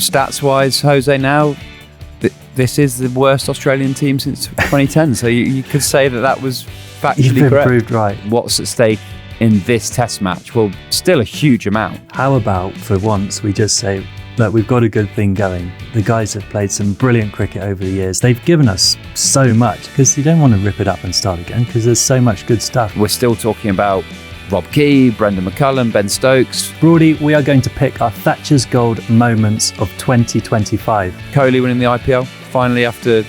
stats-wise, Jose, now this is the worst Australian team since 2010. So you could say that was factually You've correct. proved right. What's at stake in this Test match? Well, still a huge amount. How about for once we just say, look, we've got a good thing going. The guys have played some brilliant cricket over the years. They've given us so much, because you don't want to rip it up and start again, because there's so much good stuff. We're still talking about Rob Key, Brendon McCullum, Ben Stokes. Broady, we are going to pick our Thatchers Gold moments of 2025. Kohli winning the IPL, finally, after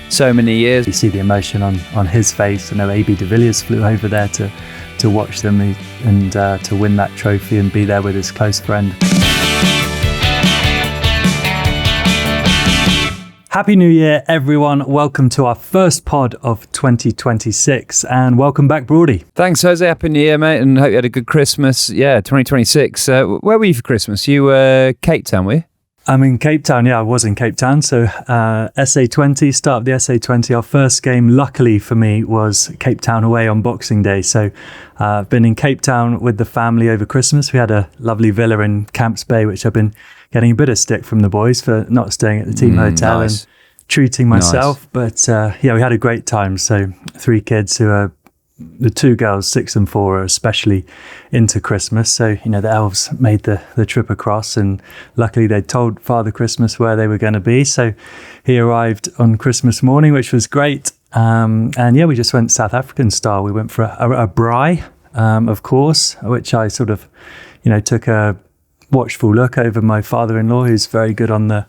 so many years. You see the emotion on his face. I know AB de Villiers flew over there to watch them and to win that trophy and be there with his close friend. Happy New Year, everyone. Welcome to our first pod of 2026 and welcome back, Broady. Thanks, Jose. Happy New Year, mate, and hope you had a good Christmas. Yeah, 2026. Where were you for Christmas? You were Cape Town, were you? I'm in Cape Town. Yeah, I was in Cape Town. So SA20, start of the SA20. Our first game, luckily for me, was Cape Town away on Boxing Day. So I've been in Cape Town with the family over Christmas. We had a lovely villa in Camps Bay, which I've been getting a bit of stick from the boys for not staying at the team hotel and treating myself. Nice. But yeah, we had a great time. So 3 kids who are, the 2 girls, 6 and 4, are especially into Christmas. So, you know, the elves made the trip across, and luckily they told Father Christmas where they were going to be. So he arrived on Christmas morning, which was great. And yeah, we just went South African style. We went for a braai, of course, which I sort of, you know, took a watchful look over my father-in-law, who's very good on the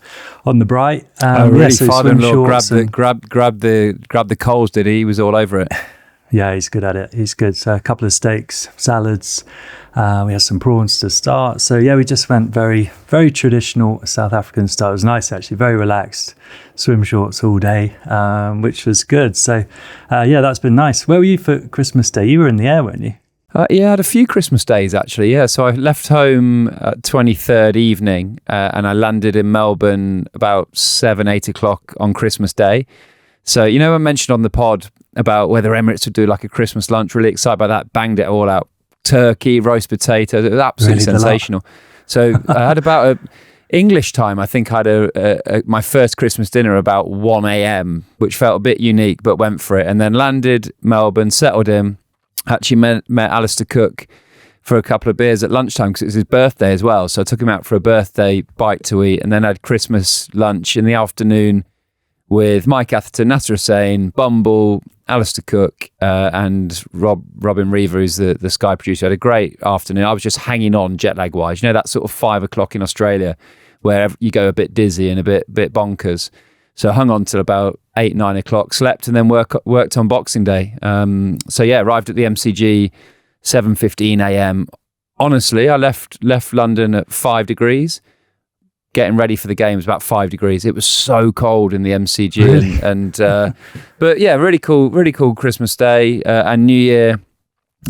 braai. Really? Yeah, so father-in-law grabbed the coals, did he? He was all over it. Yeah, he's good at it. He's good. So a couple of steaks, salads. We had some prawns to start. So yeah, we just went very, very traditional South African style. It was nice, actually, very relaxed. Swim shorts all day, which was good. So yeah, that's been nice. Where were you for Christmas Day? You were in the air, weren't you? Yeah, I had a few Christmas days, actually. Yeah, so I left home 23rd evening and I landed in Melbourne about 7-8 o'clock on Christmas Day. So, you know, I mentioned on the pod about whether Emirates would do like a Christmas lunch. Really excited by that. Banged it all out. Turkey, roast potatoes. It was absolutely sensational. So I had about English time. I think I had my first Christmas dinner about 1 a.m, which felt a bit unique, but went for it. And then landed Melbourne, settled in. Actually met Alistair Cook for a couple of beers at lunchtime because it was his birthday as well. So I took him out for a birthday bite to eat, and then had Christmas lunch in the afternoon with Mike Atherton, Nasser Hussain, Bumble, Alistair Cook, and Robin Reaver, who's the Sky producer. I had a great afternoon. I was just hanging on jet lag wise. You know, that sort of 5 o'clock in Australia where you go a bit dizzy and a bit bonkers. So I hung on till about 8-9 o'clock, slept, and then worked on Boxing Day. So yeah, arrived at the MCG 7:15 a.m. Honestly, I left London at 5 degrees. Getting ready for the game was about 5 degrees. It was so cold in the MCG, really? But yeah, really cool Christmas Day and New Year.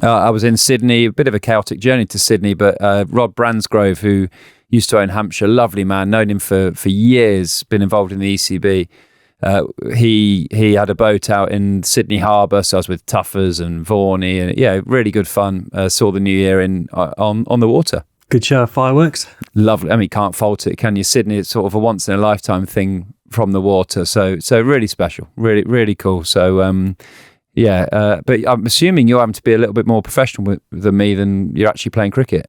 I was in Sydney, a bit of a chaotic journey to Sydney, but Rod Bransgrove, who used to own Hampshire, lovely man, known him for years, been involved in the ECB. He had a boat out in Sydney Harbour, so I was with Tuffers and Vorney, and yeah, really good fun. Saw the New Year on the water. Good show of fireworks. Lovely. I mean, can't fault it, can you? Sydney, it's sort of a once in a lifetime thing from the water, so really special, really cool. So yeah, but I'm assuming you're having to be a little bit more professional than me than you're actually playing cricket.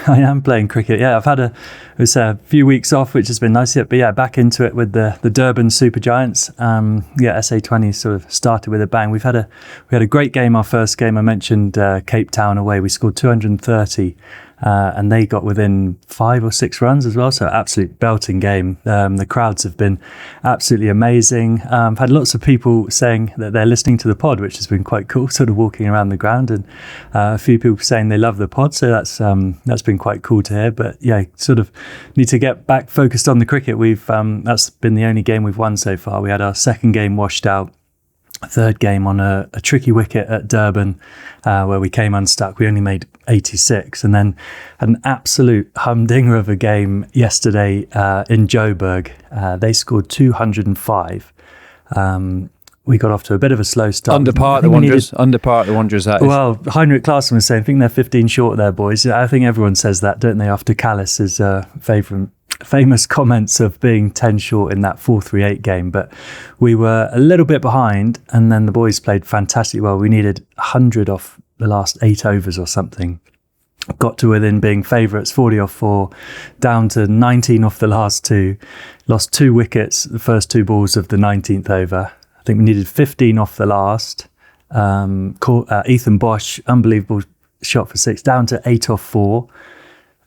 I am playing cricket. Yeah, I've had a few weeks off, which has been nice. But yeah, back into it with the Durban Super Giants. Yeah, SA20 sort of started with a bang. We had a great game. Our first game, I mentioned Cape Town away. We scored 230. And they got within 5 or 6 runs as well. So absolute belting game. The crowds have been absolutely amazing. I've had lots of people saying that they're listening to the pod, which has been quite cool, sort of walking around the ground, and a few people saying they love the pod. So that's been quite cool to hear. But yeah, sort of need to get back focused on the cricket. That's been the only game we've won so far. We had our second game washed out. Third game on a tricky wicket at Durban, where we came unstuck. We only made 86, and then had an absolute humdinger of a game yesterday in Joburg. They scored 205. We got off to a bit of a slow start. Under par at the Wanderers. That is. Well, Heinrich Klaassen was saying, I think they're 15 short there, boys. I think everyone says that, don't they, after Callis' favourite famous comments of being 10 short in that 4-3-8 game, but we were a little bit behind, and then the boys played fantastically well. We needed 100 off the last 8 overs or something. Got to within being favourites, 40 off 4, down to 19 off the last 2. Lost 2 wickets the first 2 balls of the 19th over. I think we needed 15 off the last. Ethan Bosch, unbelievable shot for 6, down to 8 off 4.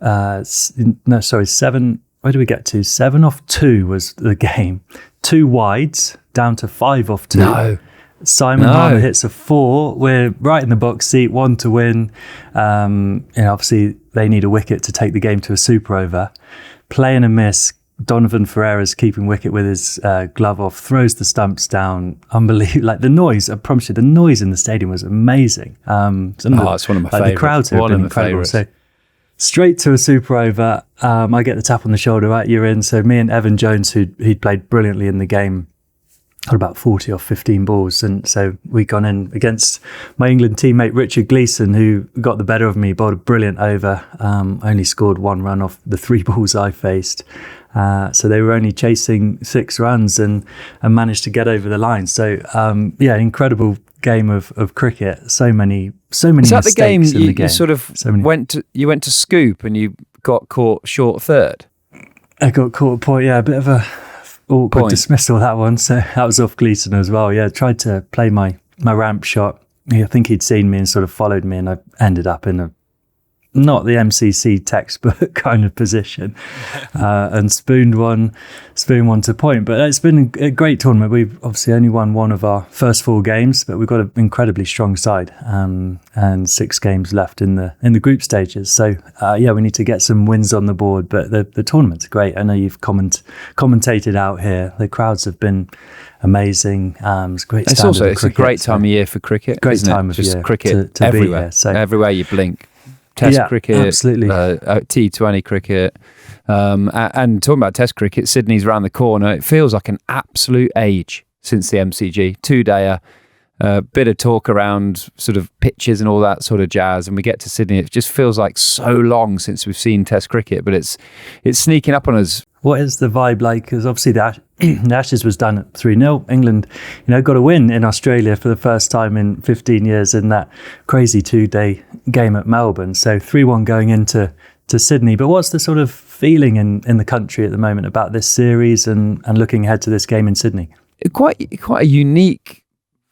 7. Where do we get to? 7 off 2 was the game. 2 wides, down to 5 off 2. No. Simon Harmer hits a 4. We're right in the box seat, 1 to win. Obviously, they need a wicket to take the game to a super over. Play and a miss. Donovan Ferreira's keeping wicket with his glove off, throws the stumps down. Unbelievable. Like the noise, I promise you, the noise in the stadium was amazing. It's one of my favourites. The crowds have been incredible. So straight to a super over. I get the tap on the shoulder, right, you're in. So me and Evan Jones, he'd played brilliantly in the game, had about 40 off 15 balls. And so we gone in against my England teammate, Richard Gleeson, who got the better of me, bowled a brilliant over. Only scored 1 run off the 3 balls I faced. So they were only chasing 6 runs and managed to get over the line. So, incredible game of cricket. So many Is that mistakes the game in the game. You sort of went to scoop and you got caught short third? I got caught a point, a bit of a awkward dismissal, that one. So that was off Gleeson as well. Yeah, tried to play my ramp shot. I think he'd seen me and sort of followed me, and I ended up in not the MCC textbook kind of position, and spooned one to point. But it's been a great tournament. We've obviously only won one of our first 4 games, but we've got an incredibly strong side, and 6 games left in the group stages. So we need to get some wins on the board. But the tournament's great. I know you've commentated out here. The crowds have been amazing. It's great. It's a great time of year for cricket. Great time of year. Just cricket to everywhere. Be here, so. Everywhere you blink. Test cricket, absolutely. T20 cricket, and talking about Test cricket, Sydney's around the corner. It feels like an absolute age since the MCG 2-dayer. Bit of talk around sort of pitches and all that sort of jazz, and we get to Sydney. It just feels like so long since we've seen Test cricket, but it's sneaking up on us. What is the vibe like? Because obviously the Ashes was done at 3-0. England, got a win in Australia for the first time in 15 years in that crazy 2-day game at Melbourne. So 3-1 going into Sydney. But what's the sort of feeling in the country at the moment about this series and looking ahead to this game in Sydney? Quite a unique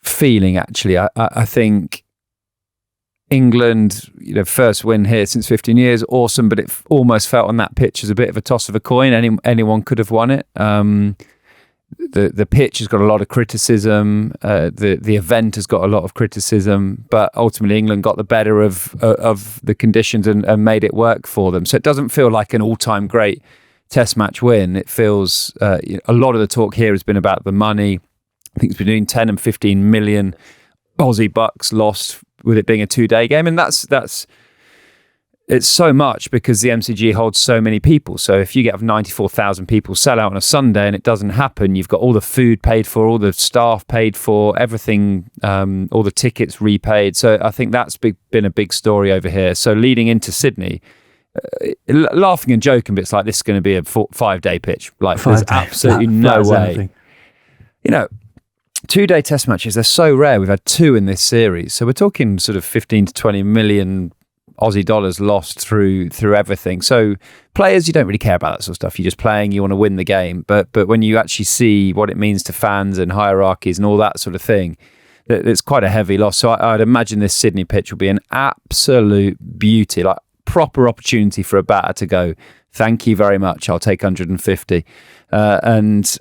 feeling, actually. I think England, first win here since 15 years, awesome, but it almost felt on that pitch as a bit of a toss of a coin. Anyone could have won it. The pitch has got a lot of criticism. The event has got a lot of criticism, but ultimately England got the better of the conditions and made it work for them. So it doesn't feel like an all-time great Test match win. It feels a lot of the talk here has been about the money. I think it's between 10 and 15 million Aussie bucks lost with it being a 2-day game, and that's it's so much because the MCG holds so many people. So if you get 94,000 people sell out on a Sunday and it doesn't happen, you've got all the food paid for, all the staff paid for, everything, all the tickets repaid. So I think that's been a big story over here. So leading into Sydney, laughing and joking, but it's like this is going to be a 5-day pitch. Like there's absolutely no way. Anything. 2-day Test matches, they're so rare. We've had 2 in this series. So we're talking sort of 15 to 20 million Aussie dollars lost through everything. So players, you don't really care about that sort of stuff. You're just playing, you want to win the game. But when you actually see what it means to fans and hierarchies and all that sort of thing, it's quite a heavy loss. So I'd imagine this Sydney pitch will be an absolute beauty, like proper opportunity for a batter to go, thank you very much, I'll take 150. There's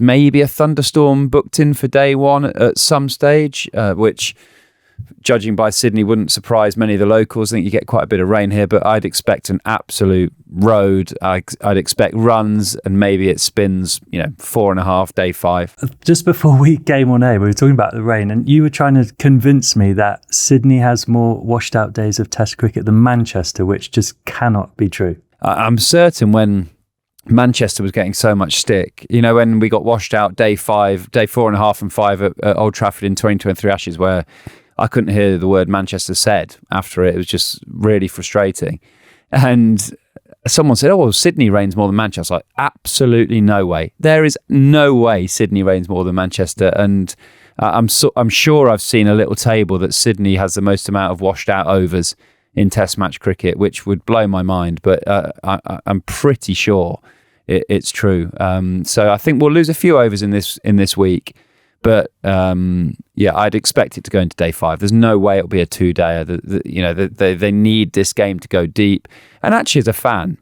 maybe a thunderstorm booked in for day one at some stage, which, judging by Sydney, wouldn't surprise many of the locals. I think you get quite a bit of rain here, but I'd expect an absolute road. I'd expect runs, and maybe it spins, 4.5, day 5. Just before we came on air, we were talking about the rain, and you were trying to convince me that Sydney has more washed out days of Test cricket than Manchester, which just cannot be true. I'm certain when Manchester was getting so much stick, when we got washed out day 5, day 4.5 and 5 at Old Trafford in 2023 Ashes, where I couldn't hear the word Manchester said after it. It was just really frustrating. And someone said, "Oh, well, Sydney rains more than Manchester." I was like, absolutely no way. There is no way Sydney rains more than Manchester. And I'm sure I've seen a little table that Sydney has the most amount of washed out overs in Test match cricket, which would blow my mind. But I'm pretty sure it's true. So I think we'll lose a few overs in this week. But I'd expect it to go into day 5. There's no way it'll be a 2-dayer. They need this game to go deep. And actually, as a fan,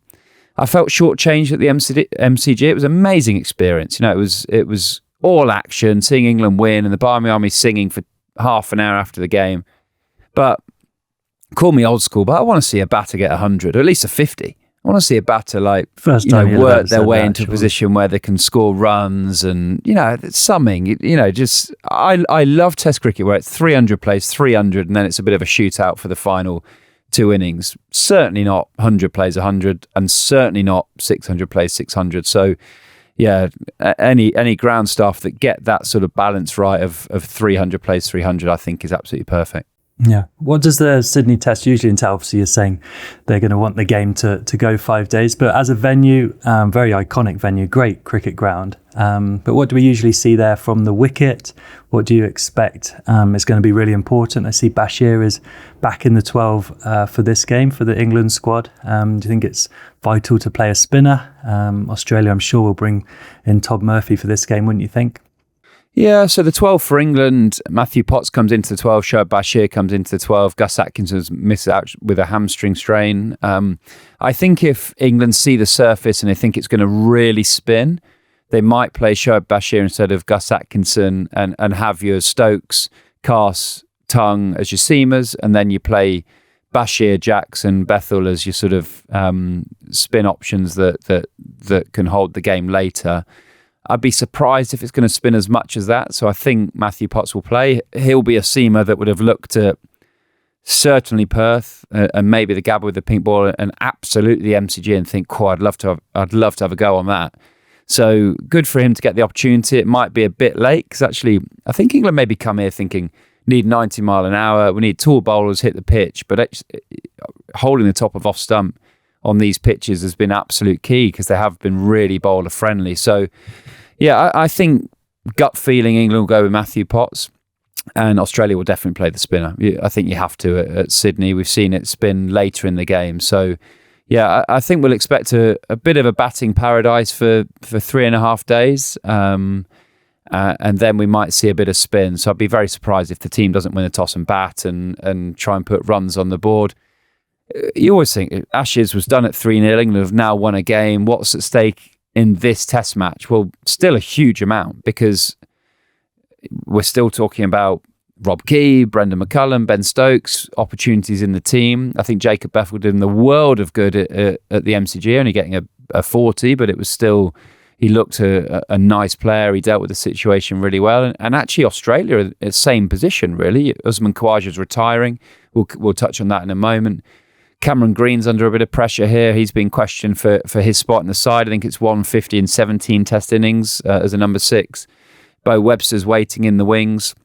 I felt shortchanged at the MCG. It was an amazing experience. It was all action, seeing England win, and the Barmy Army singing for half an hour after the game. But call me old school, but I want to see a batter get 100, or at least a 50. I want to see a batter work their way into a position where they can score runs, and it's something. I love Test cricket where it's 300 plays 300, and then it's a bit of a shootout for the final 2 innings. Certainly not 100 plays 100, and certainly not 600 plays 600. So any ground staff that get that sort of balance right of 300 plays 300, I think is absolutely perfect. Yeah. What does the Sydney Test usually entail? Obviously, you're saying they're going to want the game to go 5 days, but as a venue, very iconic venue, great cricket ground. But what do we usually see there from the wicket? What do you expect is going to be really important? I see Bashir is back in the 12 for this game for the England squad. Do you think it's vital to play a spinner? Australia, I'm sure, will bring in Todd Murphy for this game, wouldn't you think? Yeah, so the 12 for England, Matthew Potts comes into the 12, Shoaib Bashir comes into the 12, Gus Atkinson's missed out with a hamstring strain. I think if England see the surface and they think it's going to really spin, they might play Shoaib Bashir instead of Gus Atkinson and have your Stokes, Carse, Tongue as your seamers, and then you play Bashir, Jackson, Bethel as your sort of spin options that can hold the game later. I'd be surprised if it's going to spin as much as that. So I think Matthew Potts will play. He'll be a seamer that would have looked at certainly Perth and maybe the Gabba with the pink ball and absolutely MCG and think, I'd love to have a go on that. So good for him to get the opportunity. It might be a bit late because actually I think England maybe come here thinking need 90 mile an hour. We need tall bowlers hit the pitch, but holding the top of off stump on these pitches has been absolute key because they have been really bowler friendly. So, I think gut feeling England will go with Matthew Potts and Australia will definitely play the spinner. I think you have to at Sydney. We've seen it spin later in the game. So, I think we'll expect a bit of a batting paradise for 3.5 days. And then we might see a bit of spin. So I'd be very surprised if the team doesn't win a toss and bat and try and put runs on the board. You always think Ashes was done at 3-0. England have now won a game. What's at stake in this Test match? Well, still a huge amount because we're still talking about Rob Key, Brendon McCullum, Ben Stokes, opportunities in the team. I think Jacob Bethel did him the world of good at the MCG, only getting a 40, but it was still, he looked a nice player. He dealt with the situation really well. And actually Australia are in the same position, really. Usman Khawaja is retiring. We'll touch on that in a moment. Cameron Green's under a bit of pressure here. He's been questioned for his spot in the side. I think it's 150 in 17 Test innings as a number 6. Bo Webster's waiting in the wings.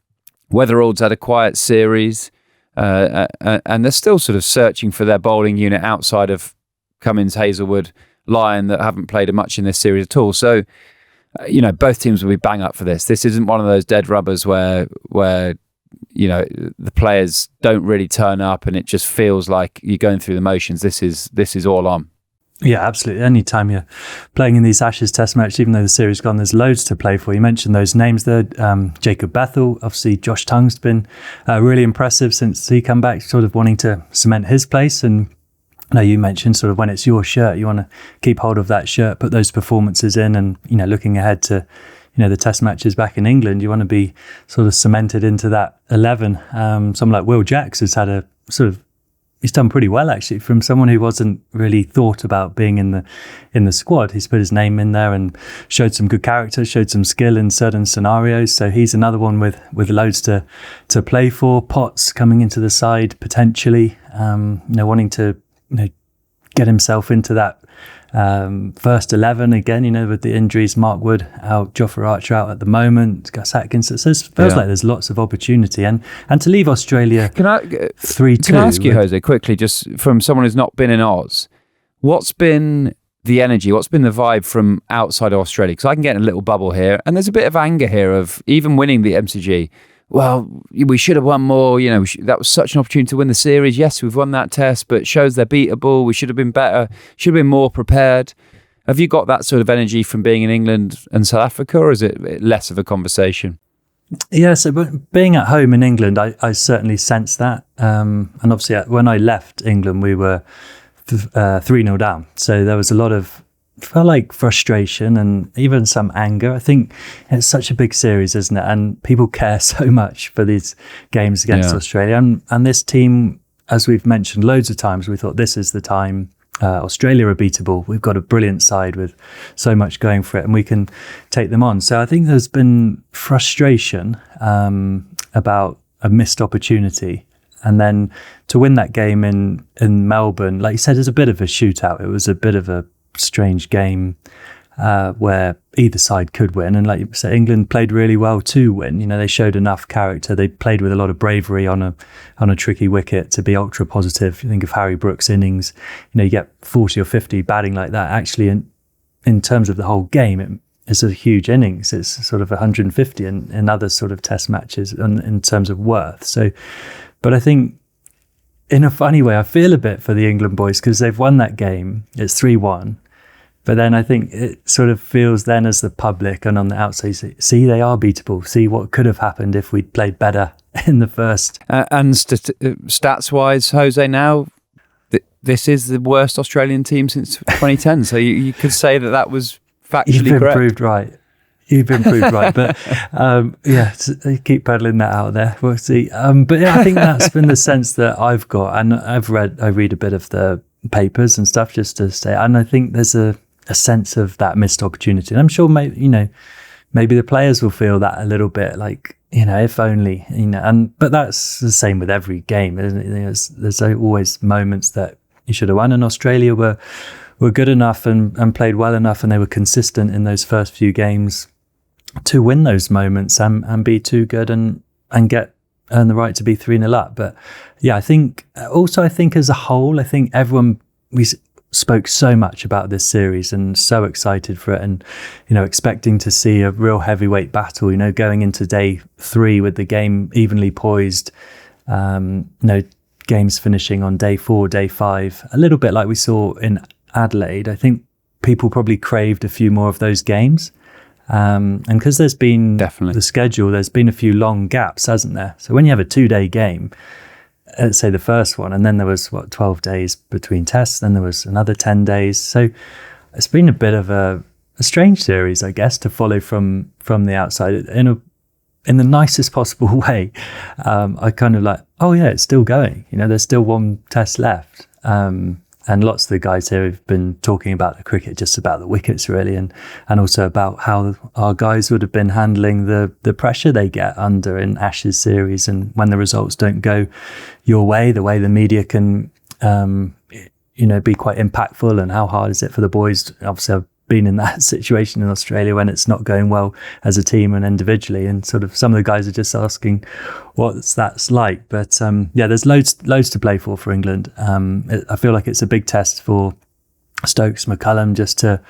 Weatherald's had a quiet series. And they're still sort of searching for their bowling unit outside of Cummins, Hazelwood, Lyon that haven't played much in this series at all. So, both teams will be bang up for this. This isn't one of those dead rubbers where the players don't really turn up and it just feels like you're going through the motions. This is all on. Yeah, absolutely. Anytime you're playing in these Ashes Test matches, even though the series is gone, there's loads to play for. You mentioned those names there. Jacob Bethel, obviously Josh Tongue's been really impressive since he come back, sort of wanting to cement his place. And I know you mentioned sort of when it's your shirt, you want to keep hold of that shirt, put those performances in, and looking ahead to the Test matches back in England, you want to be sort of cemented into that 11. Someone like Will Jacks has had he's done pretty well actually from someone who wasn't really thought about being in the squad. He's put his name in there and showed some good character, showed some skill in certain scenarios. So he's another one with loads to play for. Potts coming into the side potentially, wanting to get himself into that first 11 again, with the injuries, Mark Wood out, Jofra Archer out at the moment, Gus Atkinson. So it feels like there's lots of opportunity. And to leave Australia 3-2. Can I ask you, Jose, quickly, just from someone who's not been in Oz, What's been the energy? What's been the vibe from outside of Australia? Because I can get in a little bubble here, and there's a bit of anger here of even winning the MCG. Well, we should have won more. That was such an opportunity to win the series. Yes, we've won that test, but it shows they're beatable. We should have been better. Should have been more prepared. Have you got that sort of energy from being in England and South Africa, or is it less of a conversation? Yeah, so being at home in England, I certainly sense that. And obviously, when I left England, we were 3-0 down. So there was a lot of, felt like frustration and even some anger. I think it's such a big series, isn't it? And people care so much for these games against Australia. And this team, as we've mentioned loads of times, we thought this is the time. Australia are beatable. We've got a brilliant side with so much going for it, and we can take them on. So I think there's been frustration about a missed opportunity. And then to win that game in Melbourne, like you said, it's a bit of a shootout. It was a bit of a strange game where either side could win. And like you said, England played really well to win. They showed enough character. They played with a lot of bravery on a tricky wicket to be ultra positive. You think of Harry Brooks' innings, you get 40 or 50 batting like that. Actually, in terms of the whole game, it's a huge innings. It's sort of 150 in other sort of test matches in terms of worth. So, but I think in a funny way, I feel a bit for the England boys because they've won that game. It's 3-1. But then I think it sort of feels then as the public and on the outside, see, they are beatable. See what could have happened if we'd played better in the first. And stats-wise, Jose, now this is the worst Australian team since 2010. So you could say that was factually correct. You've been proved right. But keep peddling that out there. We'll see. But yeah, I think that's been the sense that I've got. And I read a bit of the papers and stuff just to stay. And I think there's a sense of that missed opportunity. And I'm sure maybe the players will feel that a little bit, like, if only, but that's the same with every game, isn't it? There's always moments that you should have won, and Australia were good enough and played well enough, and they were consistent in those first few games to win those moments and be too good and earn the right to be 3-0 up. But yeah, I think as a whole, I think we spoke so much about this series and so excited for it, and expecting to see a real heavyweight battle, going into day 3 with the game evenly poised, games finishing on day 4, day 5, a little bit like we saw in Adelaide. I think people probably craved a few more of those games, and because there's been the schedule, there's been a few long gaps, hasn't there? So when you have a 2-day game, let's say the first one, and then there was 12 days between tests, then there was another 10 days. So it's been a bit of a strange series, I guess, to follow from the outside in the nicest possible way. I kind of like, oh yeah, it's still going. There's still one test left. And lots of the guys here have been talking about the cricket, just about the wickets really, and also about how our guys would have been handling the pressure they get under in Ashes series, and when the results don't go your way, the way the media can be quite impactful, and how hard is it for the boys. Obviously I've been in that situation in Australia when it's not going well as a team and individually, and sort of some of the guys are just asking what's that's like. But there's loads to play for England. I feel like it's a big test for Stokes, McCullum,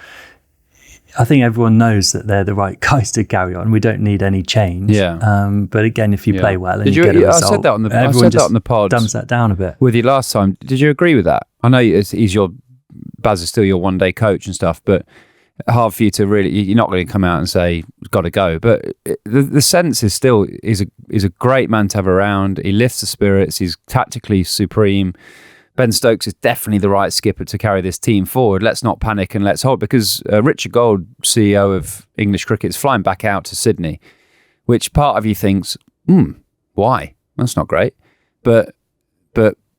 I think everyone knows that they're the right guys to carry on. We don't need any change. But again, if you play well and you get a result, I said that on the pod, dumbs that down a bit with you last time. Did you agree with that? I know Baz is still your one-day coach and stuff, but hard for you to really, you're not going to come out and say got to go, but the sense is still is a great man to have around. He lifts the spirits, he's tactically supreme. Ben Stokes is definitely the right skipper to carry this team forward. Let's not panic and let's hold, because Richard Gold, CEO of English Cricket, is flying back out to Sydney, which part of you thinks, why? That's not great. But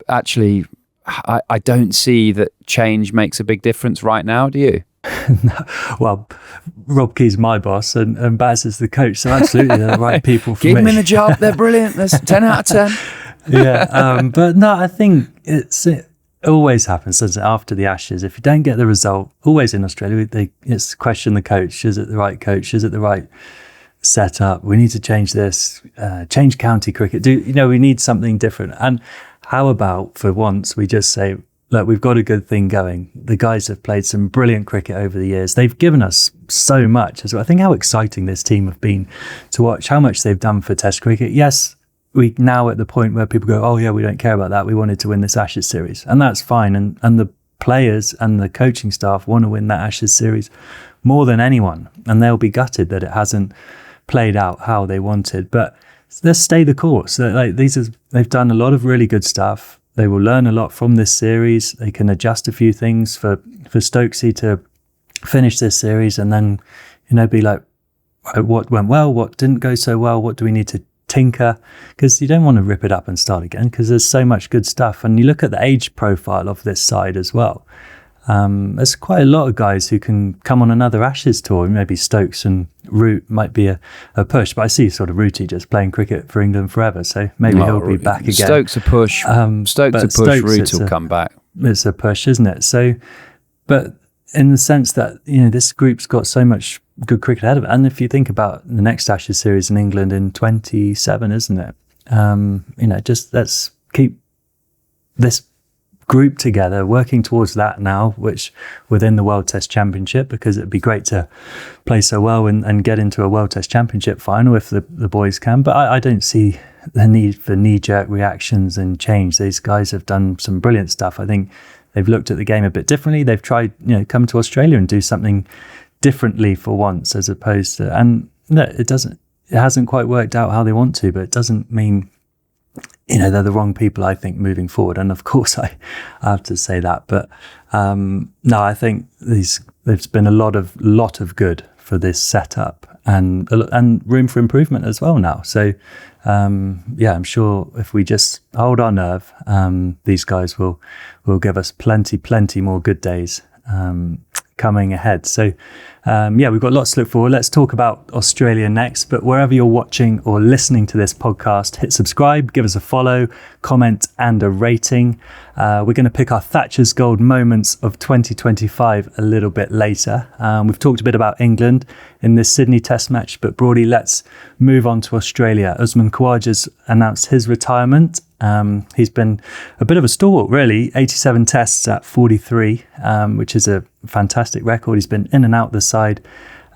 actually, I don't see that change makes a big difference right now, do you? Well, Rob Key's my boss and Baz is the coach, so absolutely they're the right people for me. Give them in a job, they're brilliant. That's 10 out of 10. Yeah, but no, I think it always happens, doesn't it? After the Ashes, if you don't get the result, always in Australia, it's question the coach. Is it the right coach? Is it the right setup? We need to change this, change county cricket. We need something different. And how about for once we just say, look, we've got a good thing going. The guys have played some brilliant cricket over the years. They've given us so much as well. I think how exciting this team have been to watch, how much they've done for Test cricket. Yes, we now at the point where people go, oh yeah, we don't care about that. We wanted to win this Ashes series, and that's fine. And the players and the coaching staff want to win that Ashes series more than anyone, and they'll be gutted that it hasn't played out how they wanted. But let's stay the course. Like they've done a lot of really good stuff. They will learn a lot from this series. They can adjust a few things for Stokesy to finish this series, and then be like, what went well, what didn't go so well, what do we need to tinker, because you don't want to rip it up and start again, because there's so much good stuff. And you look at the age profile of this side as well. There's quite a lot of guys who can come on another Ashes tour. Maybe Stokes and Root might be a push, but I see sort of Rooty just playing cricket for England forever, so maybe he'll be back again. Stokes a push. Root will come back. It's a push, isn't it? So, but in the sense that this group's got so much good cricket ahead of it, and if you think about the next Ashes series in England in 27, isn't it? Just let's keep this group together, working towards that now, which within the World Test Championship, because it'd be great to play so well and get into a World Test Championship final if the boys can. But I don't see the need for knee-jerk reactions and change. These guys have done some brilliant stuff. I think they've looked at the game a bit differently. They've tried, come to Australia and do something differently for once, as opposed to, and no, it hasn't quite worked out how they want to, but it doesn't mean they're the wrong people, I think, moving forward. And of course I have to say that, but no, I think there's been a lot of good for this setup, and room for improvement as well now. So I'm sure if we just hold our nerve, these guys will give us plenty more good days coming ahead. So we've got lots to look forward. Let's talk about Australia next, but wherever you're watching or listening to this podcast, hit subscribe, give us a follow, comment and a rating. We're going to pick our Thatchers Gold moments of 2025 a little bit later. We've talked a bit about England in this Sydney Test match, but Broady, let's move on to Australia. Usman Khawaja's announced his retirement. He's been a bit of a stalwart, really. 87 tests at 43, which is a fantastic record. He's been in and out the side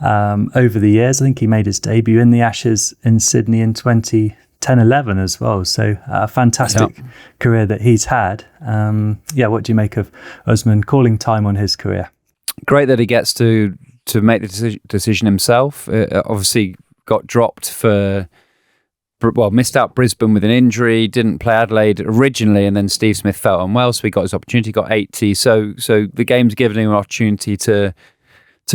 over the years. I think he made his debut in the Ashes in Sydney in 2010-11 as well. So a fantastic career that he's had. What do you make of Usman calling time on his career? Great that he gets to make the decision himself. Obviously got dropped missed out Brisbane with an injury, didn't play Adelaide originally, and then Steve Smith felt unwell, so he got his opportunity, got 80. So the game's given him an opportunity to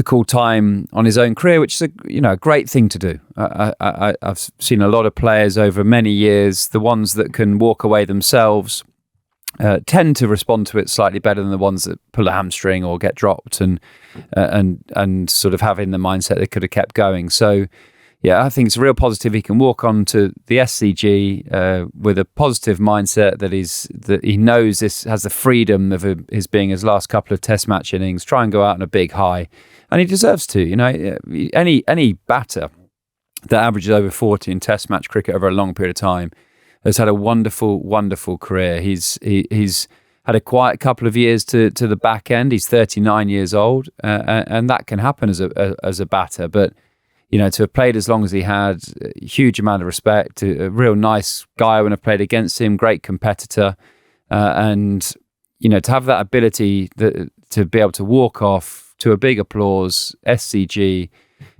call time on his own career, which is a great thing to do. I've seen a lot of players over many years, the ones that can walk away themselves tend to respond to it slightly better than the ones that pull a hamstring or get dropped and sort of having the mindset they could have kept going. So yeah, I think it's a real positive. He can walk on to the SCG with a positive mindset that he knows this has the freedom of his being his last couple of Test match innings. Try and go out on a big high, and he deserves to. Any batter that averages over 40 in Test match cricket over a long period of time has had a wonderful, wonderful career. He's had a quiet couple of years to the back end. He's 39 years old, and that can happen as a batter, but. To have played as long as he had, a huge amount of respect, a real nice guy when I've played against him, great competitor. And to have that ability to be able to walk off to a big applause, SCG,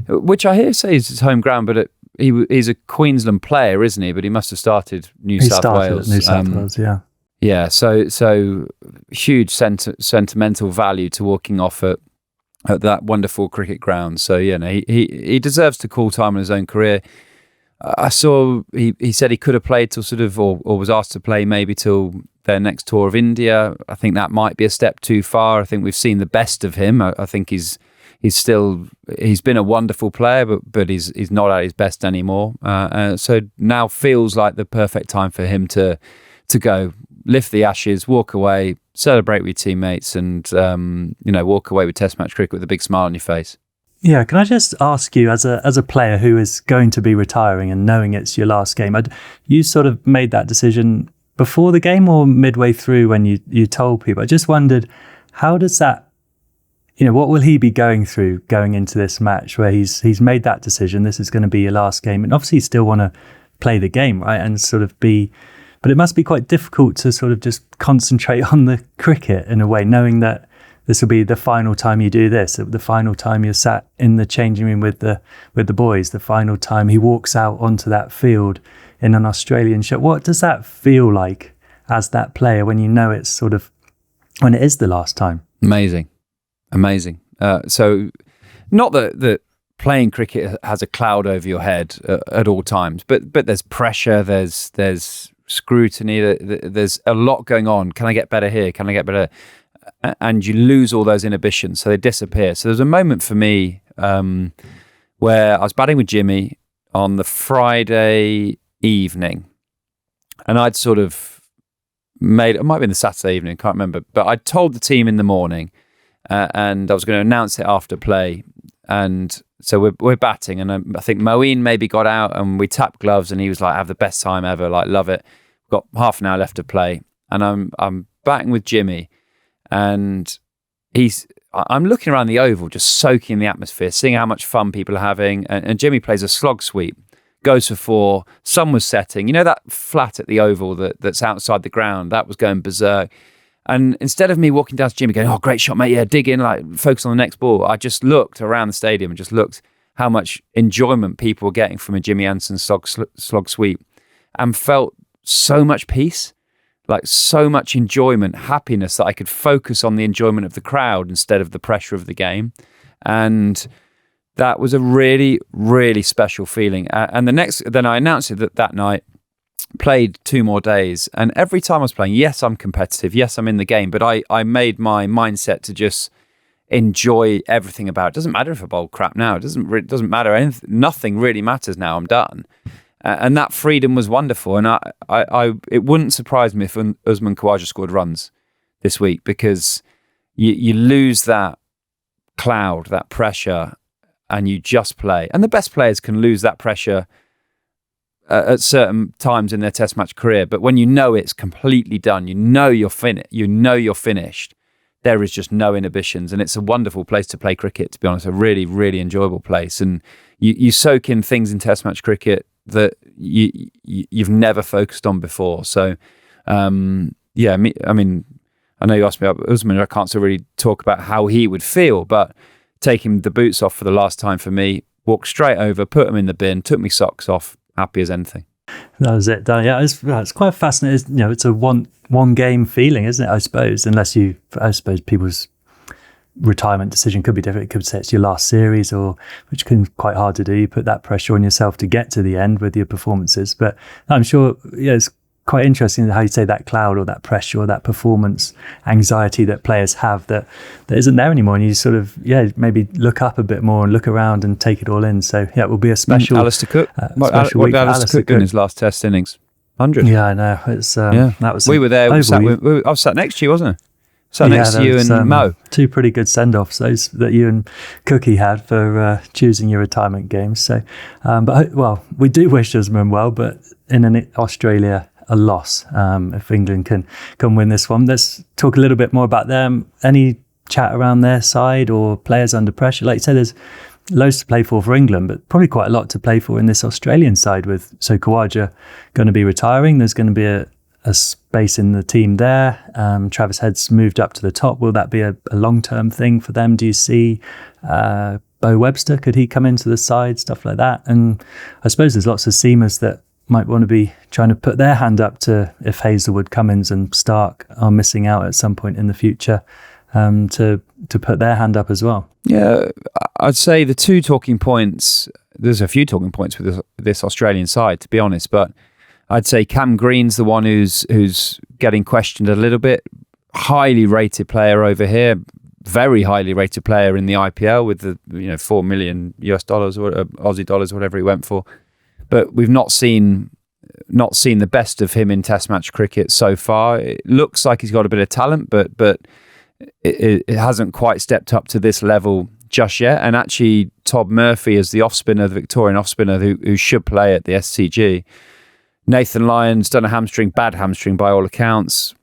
which I hear say is his home ground, but he's a Queensland player, isn't he? But he must have started New South Wales. New South Wales, yeah. Yeah, so huge sentimental value to walking off at that wonderful cricket ground. So he deserves to call time on his own career. I saw he said he could have played till sort of or was asked to play maybe till their next tour of India. I think that might be a step too far. I think we've seen the best of him. I think he's been a wonderful player, but he's not at his best anymore. So now feels like the perfect time for him to go, lift the Ashes, walk away, celebrate with teammates, and walk away with Test match cricket with a big smile on your face. Yeah, can I just ask you, as a player who is going to be retiring and knowing it's your last game, you sort of made that decision before the game or midway through when you told people? I just wondered, how does that, what will he be going through going into this match where he's made that decision, this is going to be your last game, and obviously you still want to play the game, right, and sort of but it must be quite difficult to sort of just concentrate on the cricket in a way, knowing that this will be the final time you do this, the final time you're sat in the changing room with the boys, the final time he walks out onto that field in an Australian shirt. What does that feel like as that player when you know it's sort of, when it is the last time? Amazing. So not that playing cricket has a cloud over your head at all times, but there's pressure, there's scrutiny, there's a lot going on. Can I get better here? Can I get better? And you lose all those inhibitions, so they disappear. So there's a moment for me where I was batting with Jimmy on the Friday evening, and I'd sort of it might have been the Saturday evening, can't remember, but I told the team in the morning, and I was going to announce it after play. And so we're batting, and I think Moeen maybe got out, and we tapped gloves, and he was like, "Have the best time ever, like love it." Got half an hour left to play, and I'm batting with Jimmy, and I'm looking around the oval, just soaking in the atmosphere, seeing how much fun people are having. And Jimmy plays a slog sweep, goes for 4. Sun was setting. That flat at the oval that's outside the ground, that was going berserk. And instead of me walking down to Jimmy going, "Oh, great shot, mate, yeah, dig in, like focus on the next ball," I just looked around the stadium and just looked how much enjoyment people were getting from a Jimmy Anderson slog sweep, and felt so much peace, like so much enjoyment, happiness, that I could focus on the enjoyment of the crowd instead of the pressure of the game. And that was a really, really special feeling. And then I announced it that night, played 2 more days. And every time I was playing, yes, I'm competitive. Yes, I'm in the game. But I made my mindset to just enjoy everything about it. It doesn't matter if I bowl crap now. It doesn't matter. Nothing really matters now. I'm done. And that freedom was wonderful. And it wouldn't surprise me if Usman Khawaja scored runs this week, because you lose that cloud, that pressure, and you just play. And the best players can lose that pressure at certain times in their test match career. But when you know it's completely done, you know you're finished, there is just no inhibitions. And it's a wonderful place to play cricket, to be honest, a really, really enjoyable place. And you soak in things in test match cricket that you've never focused on before. So, I know you asked me about Usman. I can't so really talk about how he would feel, but taking the boots off for the last time for me, walked straight over, put them in the bin, took me socks off, happy as anything. That was it. Yeah, it's quite fascinating. It's a one game feeling, isn't it? I suppose, I suppose people's retirement decision could be different. It could say it's your last series, which can be quite hard to do. You put that pressure on yourself to get to the end with your performances. But I'm sure, it's quite interesting how you say that cloud or that pressure or that performance anxiety that players have that isn't there anymore, and you sort of maybe look up a bit more and look around and take it all in. So it will be a special Alistair Cook. What did Alistair Cook in his last test innings? 100. Yeah, I know. It's that was. We were there. I was sat next to you, wasn't I? So next to you and Mo. 2 pretty good send-offs, those that you and Cookie had for choosing your retirement games. So, we do wish Usman well, but in Australia, a loss. If England can win this one, let's talk a little bit more about them. Any chat around their side or players under pressure? Like you said, there's loads to play for England, but probably quite a lot to play for in this Australian side with Khawaja going to be retiring. There's going to be a space in the team there. Travis Head's moved up to the top. Will that be a long-term thing for them? Do you see Bo Webster? Could he come into the side? Stuff like that. And I suppose there's lots of seamers that might want to be trying to put their hand up to if Hazelwood, Cummins and Stark are missing out at some point in the future, to put their hand up as well. Yeah, I'd say the 2 talking points, there's a few talking points with this Australian side, to be honest, but I'd say Cam Green's the one who's getting questioned a little bit. Highly rated player over here, very highly rated player in the IPL with the $4 million US dollars or Aussie dollars, whatever he went for. But we've not seen the best of him in Test match cricket so far. It looks like he's got a bit of talent, but it hasn't quite stepped up to this level just yet. And actually, Todd Murphy is the off spinner, the Victorian off spinner who should play at the SCG. Nathan Lyon's done a bad hamstring by all accounts.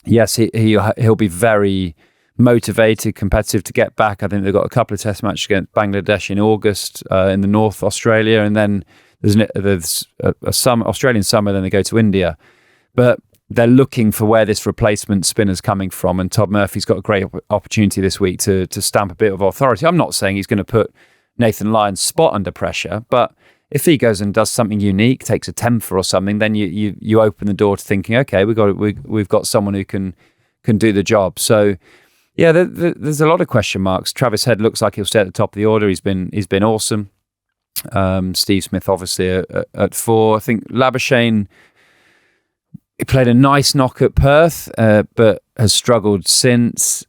Yes, he'll be very motivated, competitive to get back. I think they've got a couple of test matches against Bangladesh in August in the North Australia, and then there's a Australian summer, then they go to India. But they're looking for where this replacement spinner's coming from, and Todd Murphy's got a great opportunity this week to stamp a bit of authority. I'm not saying he's going to put Nathan Lyon's spot under pressure, but if he goes and does something unique, takes a temper or something, then you open the door to thinking, okay, we've got someone who can do the job. So yeah, there's a lot of question marks. Travis Head looks like he'll stay at the top of the order. He's been awesome. Steve Smith obviously at 4. I think Labuschagne, he played a nice knock at Perth, but has struggled since,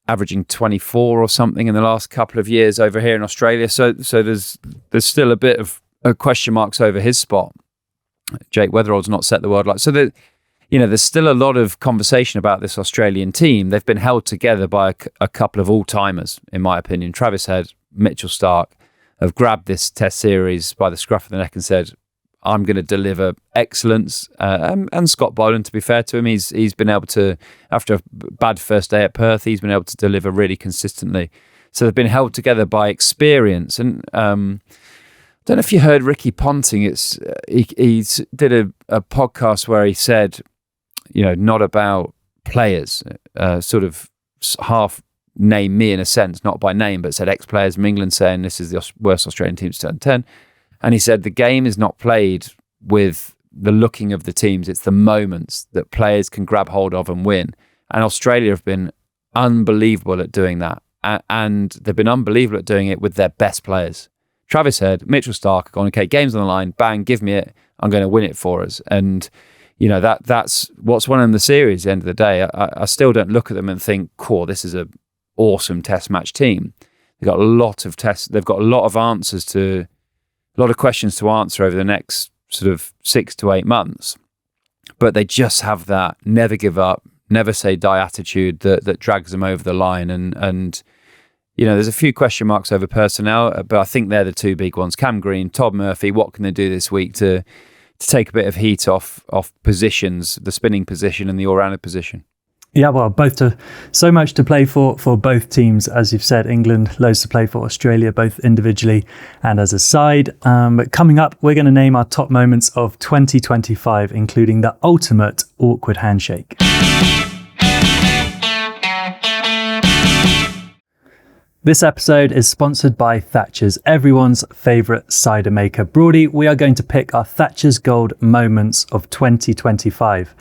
averaging 24 or something in the last couple of years over here in Australia. So there's still a bit of question marks over his spot. Jake Weatherall's not set the world light. So there's still a lot of conversation about this Australian team. They've been held together by a couple of all-timers, in my opinion. Travis Head, Mitchell Starc have grabbed this test series by the scruff of the neck and said, I'm going to deliver excellence. And Scott Boland, to be fair to him, he's been able to, after a bad first day at Perth, he's been able to deliver really consistently. So they've been held together by experience. And I don't know if you heard Ricky Ponting. He did a podcast where he said, not about players, sort of half name me in a sense, not by name, but said ex-players from England saying this is the worst Australian team to turn 10. And he said the game is not played with the looking of the teams. It's the moments that players can grab hold of and win. And Australia have been unbelievable at doing that. And they've been unbelievable at doing it with their best players. Travis Head, Mitchell Starc, going, okay, game's on the line, bang, give me it. I'm going to win it for us. And, that's what's won in the series at the end of the day. I still don't look at them and think, cool, this is an awesome test match team. They've got a lot of tests. They've got a lot of questions to answer over the next sort of 6 to 8 months. But they just have that never give up, never say die attitude that drags them over the line. And there's a few question marks over personnel, but I think they're the two big ones. Cam Green, Todd Murphy, what can they do this week to take a bit of heat off positions, the spinning position and the all-rounder position? Yeah, well, so much to play for both teams. As you've said, England, loads to play for. Australia, both individually and as a side. But coming up, we're going to name our top moments of 2025, including the ultimate awkward handshake. This episode is sponsored by Thatchers, everyone's favourite cider maker. Broady, we are going to pick our Thatchers Gold moments of 2025.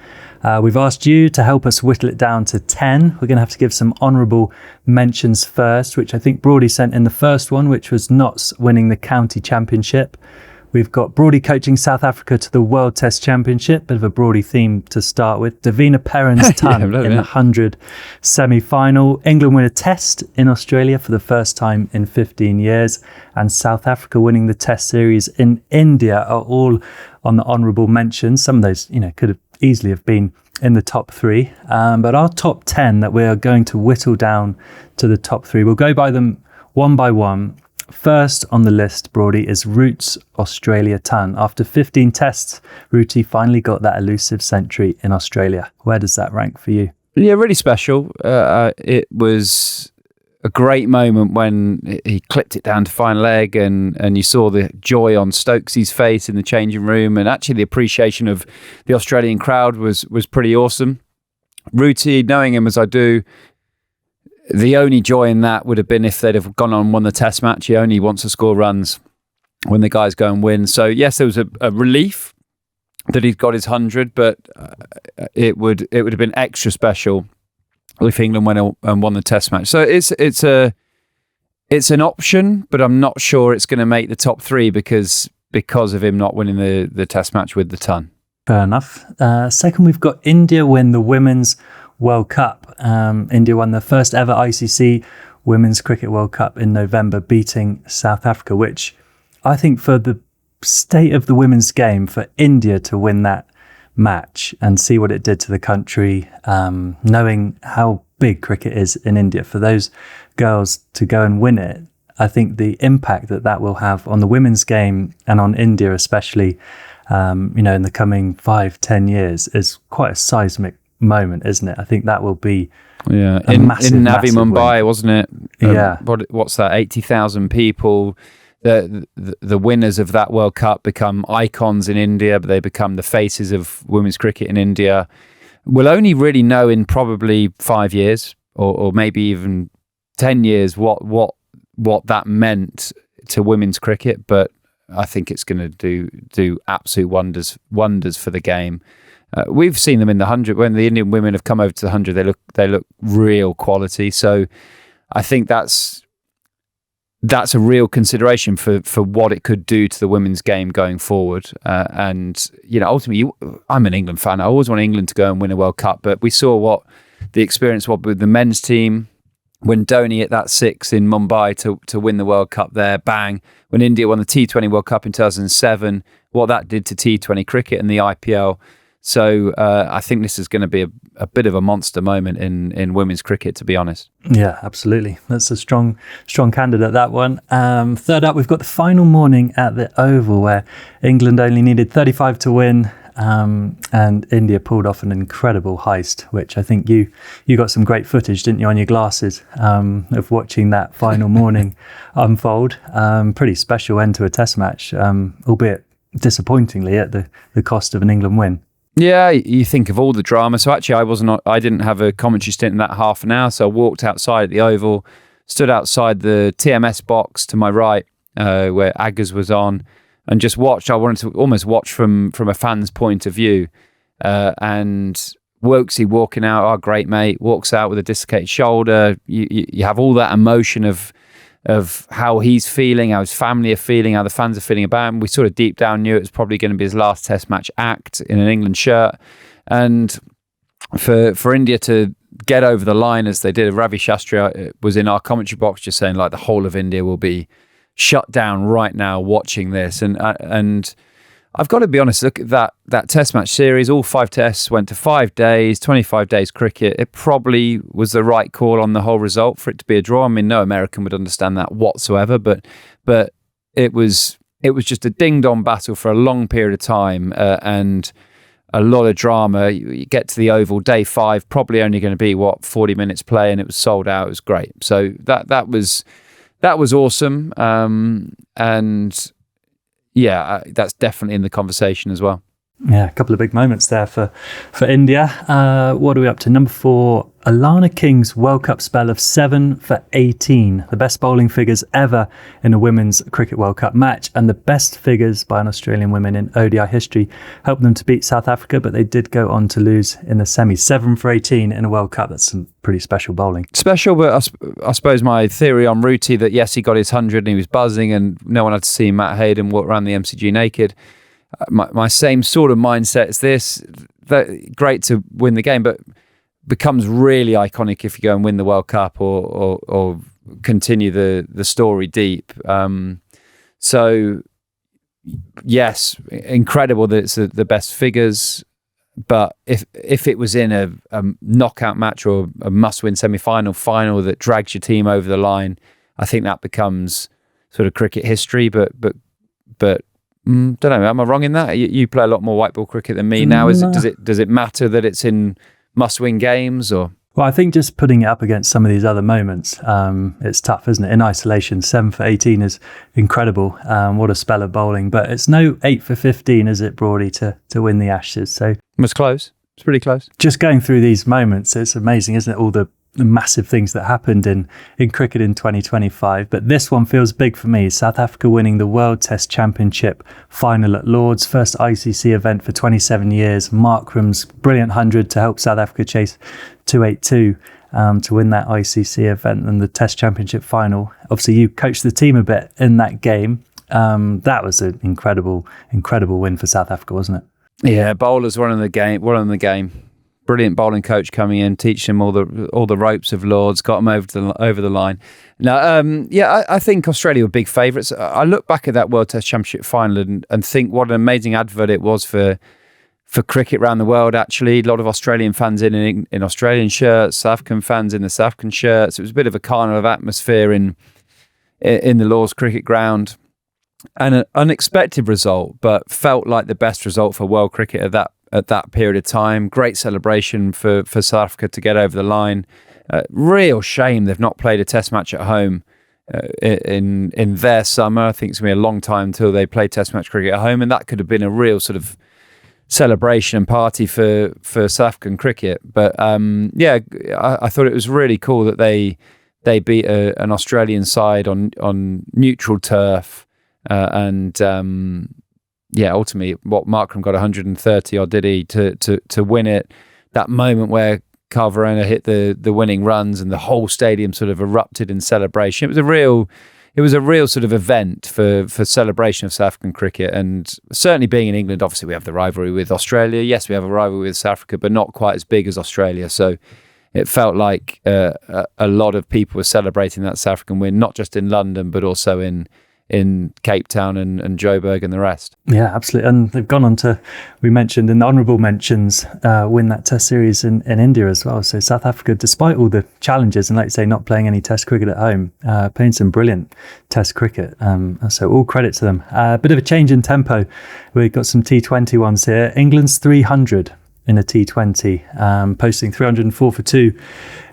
We've asked you to help us whittle it down to 10. We're going to have to give some honourable mentions first, which I think Broady sent in the first one, which was Notts winning the county championship. We've got Broady coaching South Africa to the World Test Championship, bit of a Broady theme to start with. Davina Perrin's ton in the 100 semi-final. England win a test in Australia for the first time in 15 years. And South Africa winning the test series in India are all on the honourable mentions. Some of those, could have easily have been in the top 3. But our top 10 that we are going to whittle down to the top 3, we'll go by them one by one. First on the list, Broady, is Root's Australia ton. After 15 tests, Rooty finally got that elusive century in Australia. Where does that rank for you? Yeah, really special. It was a great moment when he clipped it down to final leg and you saw the joy on Stokes' face in the changing room, and actually the appreciation of the Australian crowd was pretty awesome. Rooty, knowing him as I do, the only joy in that would have been if they'd have gone on and won the test match. He only wants to score runs when the guys go and win. So yes, there was a relief that he'd got his 100, but it would have been extra special if England went and won the test match. So it's an option, but I'm not sure it's going to make the top 3 because of him not winning the test match with the ton. Fair enough. Second, we've got India win the Women's World Cup. India won the first ever ICC Women's Cricket World Cup in November, beating South Africa, which I think for the state of the women's game, for India to win that match and see what it did to the country, knowing how big cricket is in India, for those girls to go and win it, I think the impact that will have on the women's game and on India especially in the coming 5-10 years is quite a seismic moment, isn't it? I think that will be in Navi Mumbai, win. wasn't it? What's that? 80,000 people. The winners of that World Cup become icons in India, but they become the faces of women's cricket in India. We'll only really know in probably 5 years or maybe even 10 years what that meant to women's cricket, but I think it's going to do absolute wonders for the game. We've seen them in the 100 when the Indian women have come over to the 100. They look real quality. So I think that's a real consideration for what it could do to the women's game going forward. And ultimately, I'm an England fan. I always want England to go and win a World Cup, but we saw what the experience was with the men's team. When Dhoni hit that 6 in Mumbai to win the World Cup there, bang. When India won the T20 World Cup in 2007, what that did to T20 cricket and the IPL. So I think this is going to be a bit of a monster moment in women's cricket, to be honest. Yeah, absolutely. That's a strong candidate, that one. Third up, we've got the final morning at the Oval, where England only needed 35 to win. And India pulled off an incredible heist, which I think you got some great footage, didn't you, on your glasses, of watching that final morning unfold. Pretty special end to a test match, albeit disappointingly at the cost of an England win. Yeah, you think of all the drama. So actually, I didn't have a commentary stint in that half an hour. So I walked outside at the Oval, stood outside the TMS box to my right, where Aggers was on, and just watched. I wanted to almost watch from a fan's point of view. And Wokesy walking out, our great mate, walks out with a dislocated shoulder. You have all that emotion of how he's feeling, how his family are feeling, how the fans are feeling about him. We sort of deep down knew it was probably going to be his last test match act in an England shirt. And for India to get over the line as they did, Ravi Shastri was in our commentary box just saying like the whole of India will be shut down right now watching this. And I've got to be honest, look at that test match series, all 5 tests went to 5 days, 25 days cricket. It probably was the right call on the whole result for it to be a draw. I mean, no American would understand that whatsoever, but it was just a ding-dong battle for a long period of time, and a lot of drama. You get to the Oval, day 5, probably only going to be 40 minutes play, and it was sold out. It was great. So that was awesome. And yeah, that's definitely in the conversation as well. Yeah, a couple of big moments there for India. What are we up to? Number 4, Alana King's World Cup spell of 7 for 18. The best bowling figures ever in a Women's Cricket World Cup match, and the best figures by an Australian woman in ODI history. Helped them to beat South Africa, but they did go on to lose in the semis. 7 for 18 in a World Cup. That's some pretty special bowling. Special, but I suppose my theory on Ruti that yes, he got his 100 and he was buzzing and no one had to see Matt Hayden walk around the MCG naked. My same sort of mindset is this. Great to win the game, but becomes really iconic if you go and win the World Cup or continue the story deep. So yes, incredible that it's the best figures. But if it was in a knockout match or a must-win semi-final, final that drags your team over the line, I think that becomes sort of cricket history. But don't know. Am I wrong in that? You play a lot more white ball cricket than me now. Does it matter that it's in must-win games or? Well, I think just putting it up against some of these other moments, it's tough, isn't it? In isolation, 7 for 18 is incredible. What a spell of bowling. But it's no 8 for 15, is it, Broady, to win the Ashes? So it was close. It's pretty close. Just going through these moments, it's amazing, isn't it? All the massive things that happened in cricket in 2025. But this one feels big for me. South Africa winning the World Test Championship final at Lord's, first ICC event for 27 years. Markram's brilliant 100 to help South Africa chase 282 to win that ICC event and the Test Championship final. Obviously, you coached the team a bit in that game. That was an incredible win for South Africa, wasn't it? Yeah, bowlers were on the game. Brilliant bowling coach coming in, teaching them all the ropes of Lords, got them over the line. Now, I think Australia were big favourites. I look back at that World Test Championship final and think what an amazing advert it was for cricket around the world. Actually, a lot of Australian fans in Australian shirts, South African fans in the South African shirts. It was a bit of a carnival of atmosphere in the Lords cricket ground. an unexpected result, but felt like the best result for world cricket at that period of time. Great celebration for South Africa to get over the line. Real shame they've not played a test match at home in their summer. I think it's going to be a long time until they play test match cricket at home, and that could have been a real sort of celebration and party for South African cricket. But I thought it was really cool that they beat an Australian side on neutral turf, and ultimately, what Markram got 130 odd, did he, to win it? That moment where Carl Verona hit the winning runs and the whole stadium sort of erupted in celebration. It was a real sort of event for celebration of South African cricket. And certainly being in England, obviously we have the rivalry with Australia. Yes, we have a rivalry with South Africa, but not quite as big as Australia. So it felt like a lot of people were celebrating that South African win, not just in London, but also in Cape Town and Joburg and the rest. Yeah, absolutely. And they've gone on to, we mentioned in the honourable mentions, win that test series in India as well. So South Africa, despite all the challenges and, like you say, not playing any test cricket at home, playing some brilliant test cricket. So all credit to them. A bit of a change in tempo. We've got some T20 ones here. England's 300 in a T20, posting 304 for 2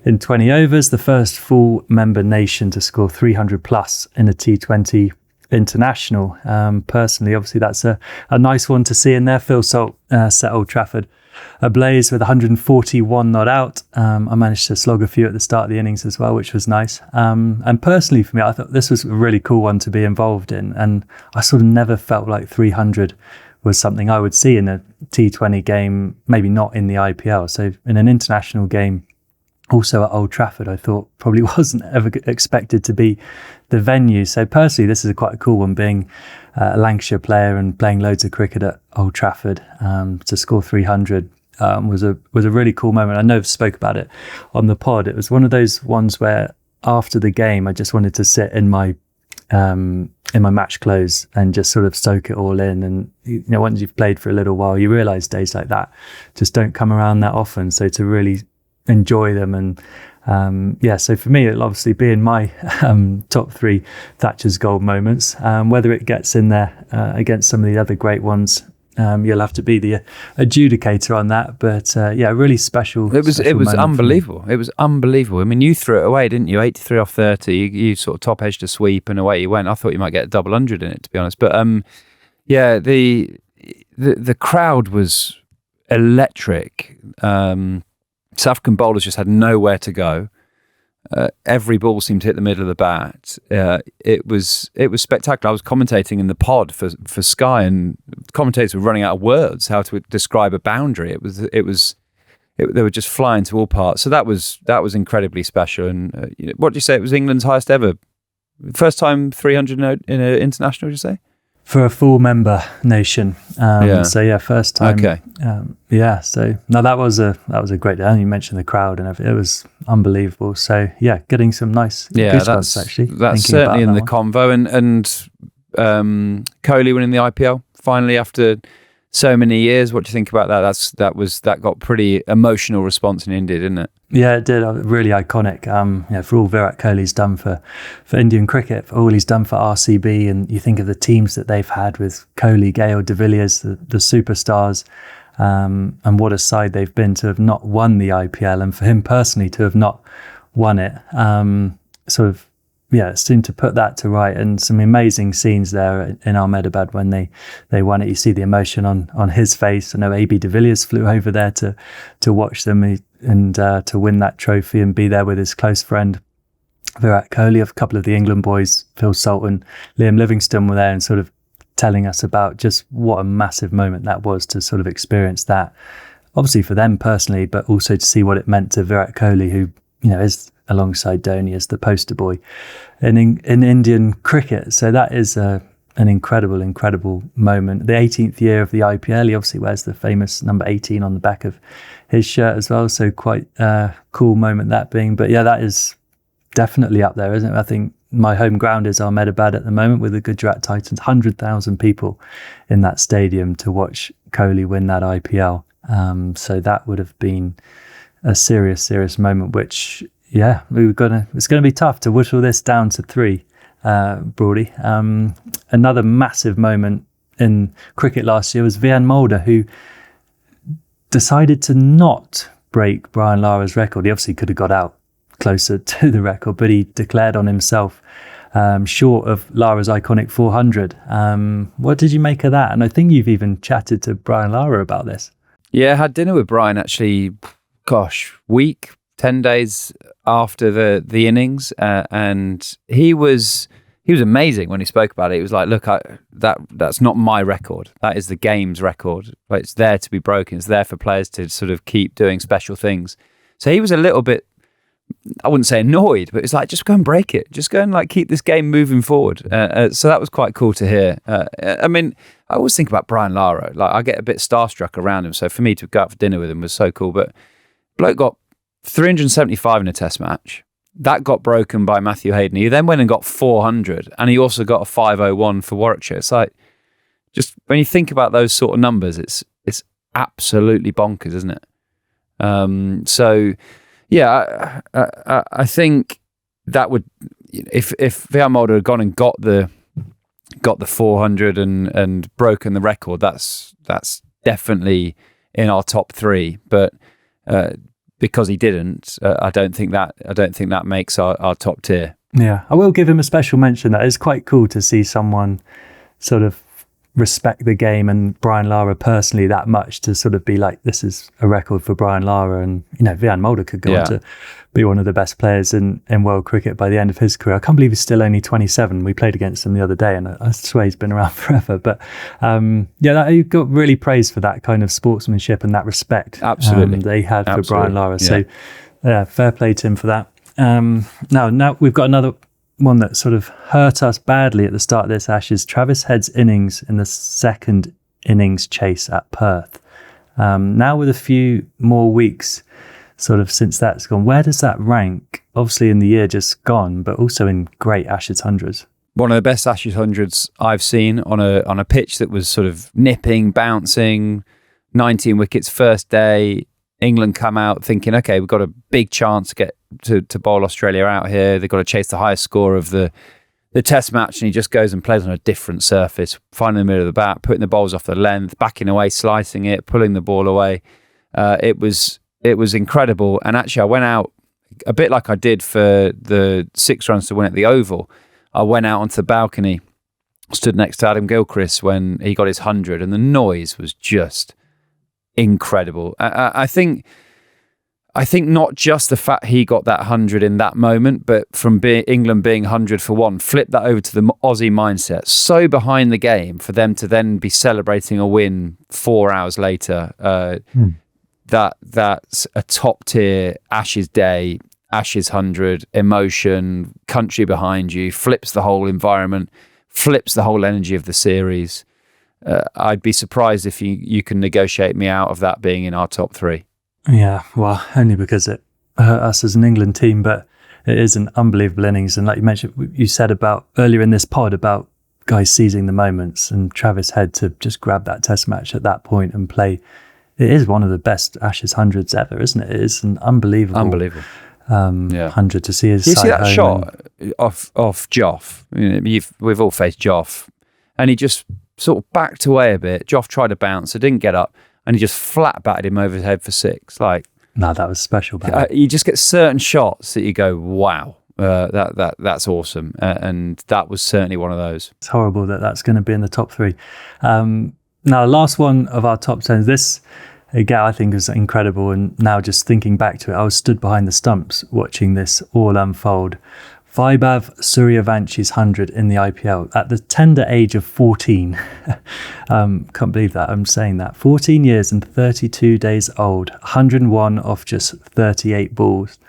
in 20 overs. The first full member nation to score 300 plus in a T20 international. Personally, obviously, that's a nice one to see in there. Phil Salt set Old Trafford ablaze with 141 not out. I managed to slog a few at the start of the innings as well, which was nice. And personally for me, I thought this was a really cool one to be involved in. And I sort of never felt like 300 was something I would see in a T20 game, maybe not in the IPL. So in an international game, also at Old Trafford, I thought probably wasn't ever expected to be the venue. So personally, this is quite a cool one, being a Lancashire player and playing loads of cricket at Old Trafford. To score 300 was a really cool moment. I know I've spoke about it on the pod. It was one of those ones where after the game, I just wanted to sit in my match clothes and just sort of soak it all in. And once you've played for a little while, you realise days like that just don't come around that often. So to really enjoy them, and so for me, it'll obviously be in my top 3 Thatchers Gold moments. Whether it gets in there against some of the other great ones, you'll have to be the adjudicator on that. But really special. It was unbelievable. It was unbelievable. I mean, you threw it away, didn't you? 83 off 30. You sort of top edged a sweep and away you went. I thought you might get a double 100 in it, to be honest. But the crowd was electric. South African bowlers just had nowhere to go. Every ball seemed to hit the middle of the bat. It was spectacular. I was commentating in the pod for Sky, and commentators were running out of words how to describe a boundary. They were just flying to all parts. So that was incredibly special. And what do you say? It was England's highest ever, first time 300 in an international. Would you say? For a full member nation. So first time. Okay. So no, that was a great day. And you mentioned the crowd and everything. It was unbelievable. So getting some nice goosebumps actually. That's certainly in the convo. And Kohli winning the IPL finally after so many years. What do you think about that? That got pretty emotional response in India, didn't it? Yeah, it did. Really iconic. For all Virat Kohli's done for Indian cricket, for all he's done for RCB, and you think of the teams that they've had with Kohli, Gale, de Villiers, the superstars, and what a side they've been to have not won the IPL, and for him personally to have not won it. It seemed to put that to right, and some amazing scenes there in Ahmedabad when they won it. You see the emotion on his face. I know AB de Villiers flew over there to watch them and to win that trophy and be there with his close friend Virat Kohli. A couple of the England boys, Phil Salt and Liam Livingstone, were there and sort of telling us about just what a massive moment that was to sort of experience that. Obviously for them personally, but also to see what it meant to Virat Kohli, who is alongside Dhoni as the poster boy in Indian cricket. So that is an incredible moment. The 18th year of the IPL, he obviously wears the famous number 18 on the back of his shirt as well. So quite a cool moment that being. But that is definitely up there, isn't it? I think my home ground is Ahmedabad at the moment with the Gujarat Titans. 100,000 people in that stadium to watch Kohli win that IPL. So that would have been a serious moment, which it's going to be tough to whittle this down to 3. Broady. Another massive moment in cricket last year was Vian Mulder, who decided to not break Brian Lara's record. He obviously could have got out closer to the record, but he declared on himself short of Lara's iconic 400. What did you make of that? And I think you've even chatted to Brian Lara about this. Yeah, I had dinner with Brian actually, 10 days after the innings, and he was amazing when he spoke about it. He was like, look, that's not my record. That is the game's record. But it's there to be broken. It's there for players to sort of keep doing special things. So he was a little bit, I wouldn't say annoyed, but it's like, just go and break it. Just go and like keep this game moving forward. So that was quite cool to hear. I mean, I always think about Brian Lara. Like, I get a bit starstruck around him. So for me to go out for dinner with him was so cool. But bloke got 375 in a test match. That got broken by Matthew Hayden. He then went and got 400, and he also got a 501 for Warwickshire. It's like, just when you think about those sort of numbers, it's absolutely bonkers, isn't it? So yeah, I think that would, if Vian Mulder had gone and got the 400 and broken the record, that's definitely in our top three. But because he didn't, I don't think that makes our top tier. Yeah, I will give him a special mention. That is quite cool to see someone sort of respect the game and Brian Lara personally that much to sort of be like, this is a record for Brian Lara. And, Vian Mulder could go on to be one of the best players in world cricket by the end of his career. I can't believe he's still only 27. We played against him the other day, and I swear he's been around forever. But he got really praised for that kind of sportsmanship and that respect they had for Brian Lara. So fair play to him for that. Now we've got another one that sort of hurt us badly at the start of this Ashes. Travis Head's innings in the second innings chase at Perth. Now with a few more weeks sort of since that's gone, where does that rank? Obviously in the year just gone, but also in great Ashes hundreds. One of the best Ashes hundreds I've seen on a pitch that was sort of nipping, bouncing, 19 wickets first day. England come out thinking, okay, we've got a big chance to get to bowl Australia out here. They've got to chase the highest score of the test match, and he just goes and plays on a different surface, finding the middle of the bat, putting the bowls off the length, backing away, slicing it, pulling the ball away. It was incredible. And actually I went out a bit like I did for the 6 runs to win at the Oval. I went out onto the balcony, stood next to Adam Gilchrist when he got his 100, and the noise was just incredible. I think not just the fact he got that 100 in that moment, but from England being 100 for one, flip that over to the Aussie mindset. So behind the game for them to then be celebrating a win 4 hours later. That's a top tier Ashes day, Ashes 100, emotion, country behind you, flips the whole environment, flips the whole energy of the series. I'd be surprised if you can negotiate me out of that being in our top three. Yeah, well, only because it hurt us as an England team, but it is an unbelievable innings. And like you mentioned, you said about earlier in this pod about guys seizing the moments, and Travis Head to just grab that test match at that point and play. It is one of the best Ashes hundreds ever, isn't it? It is an unbelievable 100 to see his You side see that home shot off Joff? We've all faced Joff, and he just sort of backed away a bit. Joff tried to bounce, it didn't get up, and he just flat batted him over his head for 6. No, that was special. You just get certain shots that you go, wow, that's awesome, and that was certainly one of those. It's horrible that's going to be in the top 3. Now, last one of our top 10. This, again, I think is incredible. And now just thinking back to it, I was stood behind the stumps watching this all unfold. Vaibhav Suryavanchi's 100 in the IPL at the tender age of 14. Can't believe that I'm saying that. 14 years and 32 days old, 101 off just 38 balls.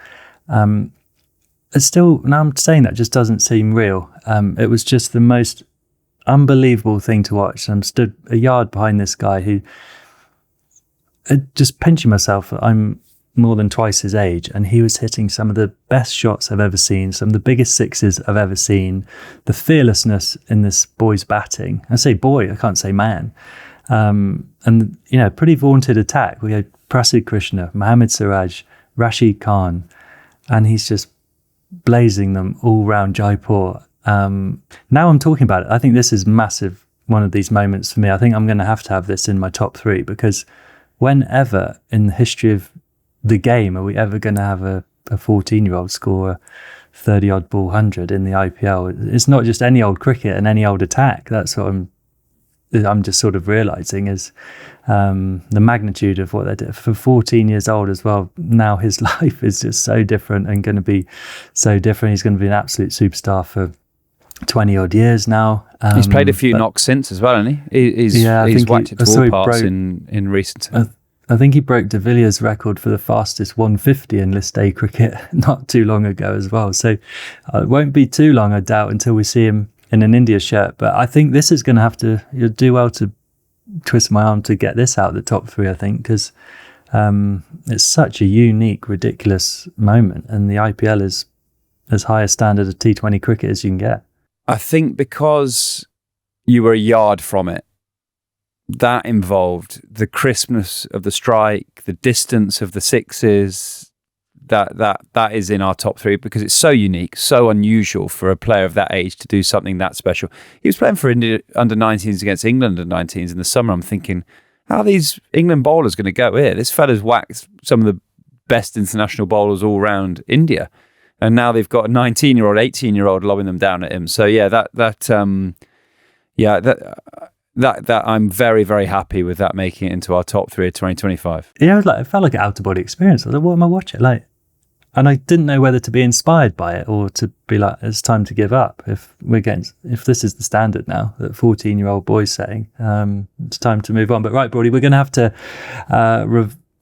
It's still, now I'm saying that, just doesn't seem real. It was just the most unbelievable thing to watch. I'm stood a yard behind this guy who, just pinching myself, I'm more than twice his age, and he was hitting some of the best shots I've ever seen, some of the biggest sixes I've ever seen. The fearlessness in this boy's batting. I say boy, I can't say man. And pretty vaunted attack. We had Prasidh Krishna, Mohammad Siraj, Rashid Khan, and he's just blazing them all round Jaipur. Now I'm talking about it, I think this is massive, one of these moments for me. I think I'm going to have this in my top 3, because whenever in the history of the game are we ever going to have a 14-year-old score a 30-odd ball 100 in the IPL? It's not just any old cricket and any old attack. That's what I'm just sort of realising is the magnitude of what they did. For 14 years old as well, now his life is just so different and going to be so different. He's going to be an absolute superstar for 20 odd years now. He's played a few knocks since as well, hasn't he? He's whacked it to all parts in recent time. I think he broke de Villiers' record for the fastest 150 in List A cricket not too long ago as well. So it won't be too long, I doubt, until we see him in an India shirt. But I think this is going to have to, you'll do well to twist my arm to get this out of the top 3, I think, because it's such a unique, ridiculous moment. And the IPL is as high a standard of T20 cricket as you can get. I think because you were a yard from it, that involved the crispness of the strike, the distance of the sixes. That is in our top 3 because it's so unique, so unusual for a player of that age to do something that special. He was playing for India under 19s against England under 19s in the summer. I'm thinking, how are these England bowlers going to go here? This fella's whacked some of the best international bowlers all around India, and now they've got a 19-year-old, 18-year-old lobbing them down at him. So yeah, that I'm very, very happy with that making it into our top 3 of 2025. Yeah, it felt like an out-of-body experience. I was like, what am I watching? And I didn't know whether to be inspired by it or to be like, it's time to give up. If this is the standard now that 14-year-old boys saying, it's time to move on. But right, Broady, we're going to have to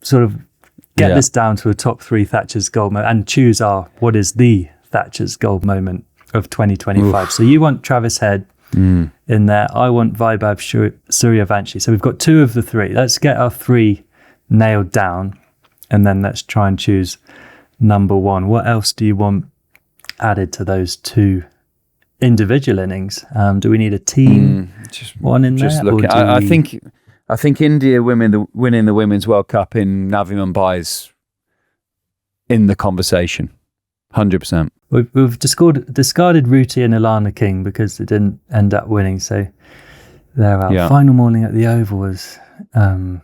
sort of get this down to a top 3 Thatchers Gold moment and choose what is the Thatchers Gold moment of 2025. Oof. So you want Travis Head in there. I want Vaibhav Suryavanshi. So we've got 2 of the 3. Let's get our 3 nailed down, and then let's try and choose number 1. What else do you want added to those 2 individual innings? Do we need a team one in there? I think India winning the Women's World Cup in Navi Mumbai's in the conversation, 100%. We've discarded Ruti and Ilana King because they didn't end up winning. So their final morning at the Oval was unbelievable.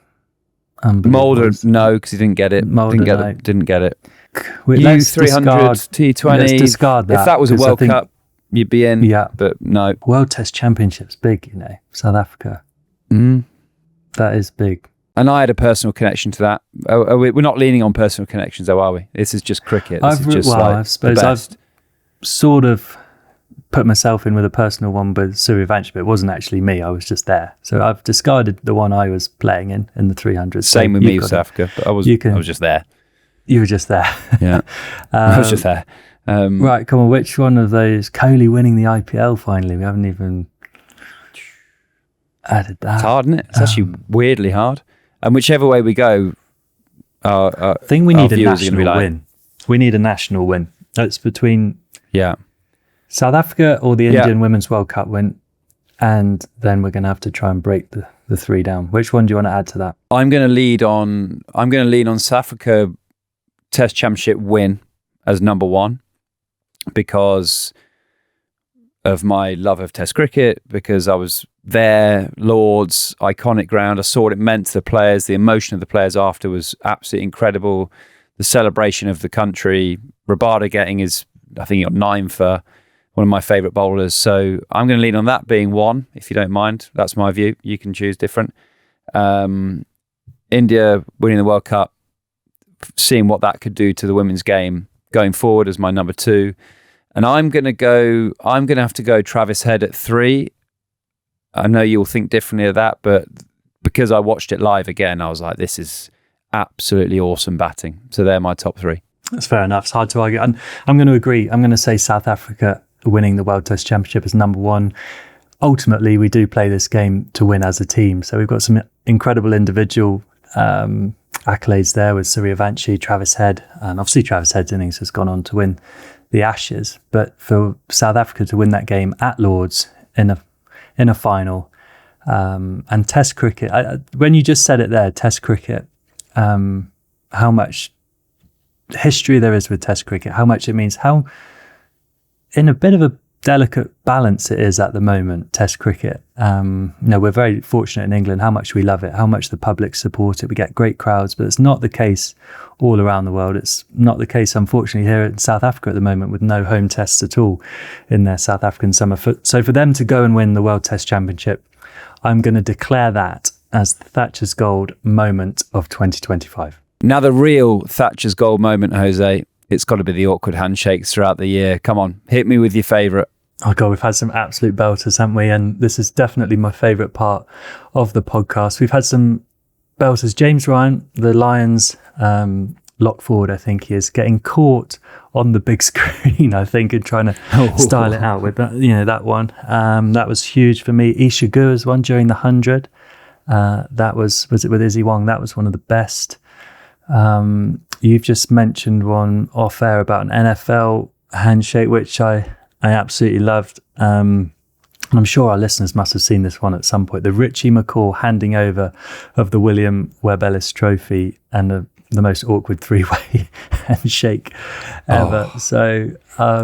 Mulder, no, because he didn't get it. Didn't get it. Let's 300 T20. Let's discard that. If that was a World Cup, you'd be in. Yeah, but no. World Test Championship's big, South Africa. That is big. And I had a personal connection to that. We're not leaning on personal connections, though, are we? This is just cricket. I suppose I've sort of put myself in with a personal one with Suryavanshi, but it wasn't actually me. I was just there. So I've discarded the one I was playing in the 300. Same with me with South Africa, but I was just there. You were just there. Yeah, I was just there. Right, come on. Which one of those? Kohli winning the IPL finally. We haven't even added that. It's hard, isn't it? It's actually weirdly hard. And whichever way we go, I think we need a national win. We need a national win. That's between South Africa or the Indian Women's World Cup win, and then we're going to have to try and break the 3 down. Which one do you want to add to that? I'm going to lean on South Africa Test Championship win as number 1 because of my love of Test cricket, because I was there, Lords, iconic ground. I saw what it meant to the players. The emotion of the players after was absolutely incredible. The celebration of the country. Rabada getting I think he got 9 for one of my favourite bowlers. So I'm going to lean on that being 1, if you don't mind. That's my view. You can choose different. India winning the World Cup, seeing what that could do to the women's game going forward as my number 2. And I'm going to have to go Travis Head at 3. I know you'll think differently of that, but because I watched it live again, I was like, this is absolutely awesome batting. So they're my top 3. That's fair enough. It's hard to argue. And I'm going to agree. I'm going to say South Africa winning the World Test Championship is number 1. Ultimately, we do play this game to win as a team. So we've got some incredible individual accolades there with Suryavanshi, Travis Head. And obviously, Travis Head's innings has gone on to win the Ashes. But for South Africa to win that game at Lords in a final, and Test cricket, when you just said it there, Test cricket, how much history there is with Test cricket, how much it means, how in a bit of a delicate balance it is at the moment, Test cricket. We're very fortunate in England, how much we love it, how much the public support it. We get great crowds, but it's not the case all around the world. It's not the case, unfortunately, here in South Africa at the moment, with no home tests at all in their South African summer. So for them to go and win the World Test Championship, I'm going to declare that as the Thatchers Gold moment of 2025. Now, the real Thatchers Gold moment, Jose, it's got to be the awkward handshakes throughout the year. Come on, hit me with your favourite. Oh God, we've had some absolute belters, haven't we? And this is definitely my favourite part of the podcast. We've had some belters. James Ryan, the Lions lock forward, I think he is, getting caught on the big screen, I think, and trying to style it out with that, that one. That was huge for me. Isha Gua's one during the 100. That was it with Izzy Wong? That was one of the best. You've just mentioned one off air about an NFL handshake, which I absolutely loved. And I'm sure our listeners must have seen this one at some point. The Richie McCaw handing over of the William Webb Ellis Trophy and the most awkward three-way handshake ever. So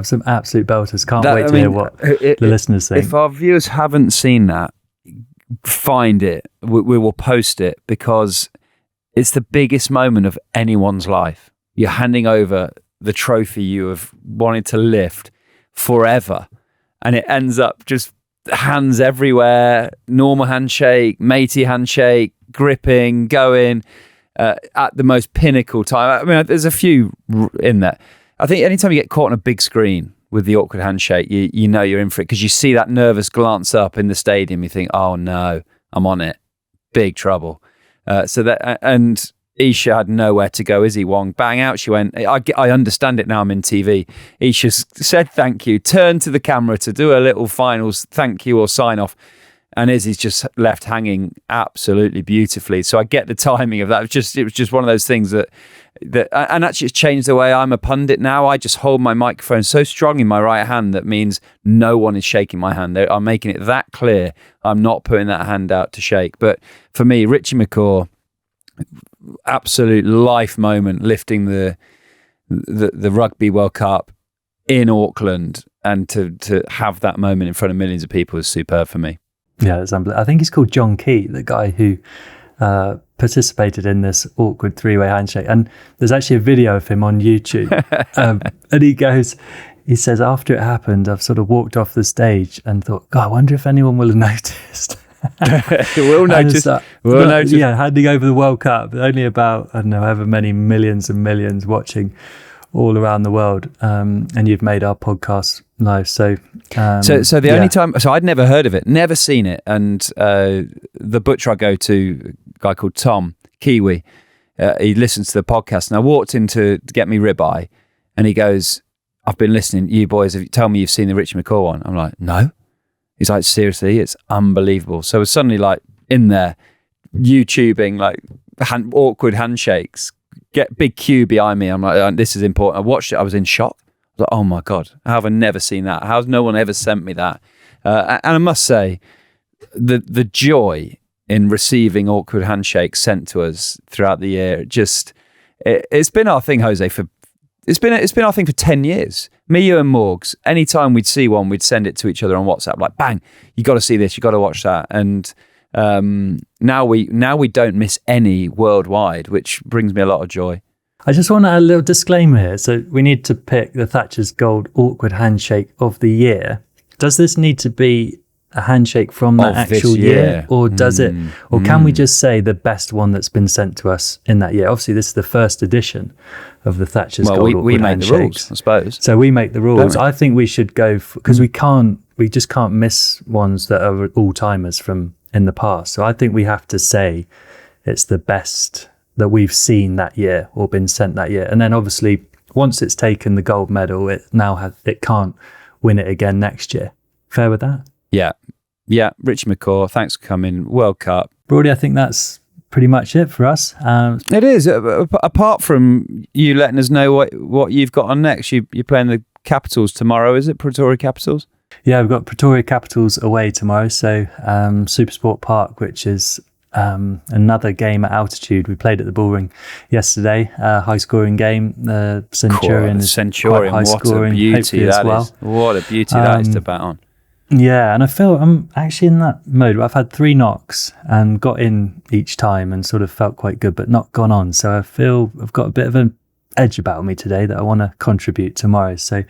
some absolute belters. Can't wait to hear what the listeners think. If our viewers haven't seen that, find it. We will post it, because it's the biggest moment of anyone's life. You're handing over the trophy you have wanted to lift forever, and it ends up just hands everywhere, normal handshake, matey handshake, gripping, going at the most pinnacle time. I mean, there's a few in there. I think anytime you get caught on a big screen with the awkward handshake, you know you're in for it, because you see that nervous glance up in the stadium. You think, oh no, I'm on it. Big trouble. And Isha had nowhere to go. Izzy Wong, bang out she went. I understand it now, I'm in TV. Isha said thank you, turned to the camera to do a little finals thank you or sign off, and Izzy's just left hanging absolutely beautifully. So I get the timing of that. It was just one of those things that and actually it's changed the way I'm a pundit now. I just hold my microphone so strong in my right hand that means no one is shaking my hand. I'm making it that clear. I'm not putting that hand out to shake. But for me, Richie McCaw, absolute life moment, lifting the Rugby World Cup in Auckland, and to have that moment in front of millions of people is superb for me. Yeah, it's unbelievable. I think he's called John Key, the guy who participated in this awkward three-way handshake. And there's actually a video of him on YouTube. And he says, after it happened, I've sort of walked off the stage and thought, God, I wonder if anyone will have noticed. We'll notice. We'll notice. Yeah, handing over the World Cup. Only about, I don't know, however many millions and millions watching all around the world. And you've made our podcast live. So the only time, so I'd never heard of it, never seen it. And the butcher I go to, a guy called Tom, Kiwi, he listens to the podcast, and I walked in to get me ribeye, and he goes, I've been listening, you boys, tell me you've seen the Richie McCaw one. I'm like, no. He's like, seriously, it's unbelievable. So I was suddenly like in there, YouTubing like awkward handshakes, get big Q behind me. I'm like, this is important. I watched it. I was in shock. I was like, oh my God, how have I never seen that? How's no one ever sent me that? And I must say, the joy in receiving awkward handshakes sent to us throughout the year, it's been our thing, Jose, It's been our thing for 10 years. Me, you and Morgs, anytime we'd see one, we'd send it to each other on WhatsApp, like, bang, you got to see this, you got to watch that. And now we don't miss any worldwide, which brings me a lot of joy. I just want to add a little disclaimer here. So we need to pick the Thatchers Gold awkward handshake of the year. Does this need to be a handshake from that actual year, or does it, or can we just say the best one that's been sent to us in that year? Obviously, this is the first edition of the Thatchers Gold. We make the rules, I suppose. So we make the rules. I think we should go because we just can't miss ones that are all timers from in the past. So I think we have to say it's the best that we've seen that year or been sent that year, and then obviously once it's taken the gold medal, it can't win it again next year. Fair with that? Yeah, Richie McCaw, thanks for coming. World Cup. Broady, I think that's pretty much it for us. It is. Apart from you letting us know what you've got on next, you're playing the Capitals tomorrow, is it? Pretoria Capitals? Yeah, we've got Pretoria Capitals away tomorrow. So SuperSport Park, which is another game at altitude. We played at the Bullring yesterday, high scoring game. The Centurion is quite high scoring. What a beauty that is. What a beauty that is to bat on. Yeah, and I feel I'm actually in that mode where I've had 3 knocks and got in each time and sort of felt quite good, but not gone on. So I feel I've got a bit of an edge about me today that I want to contribute tomorrow. So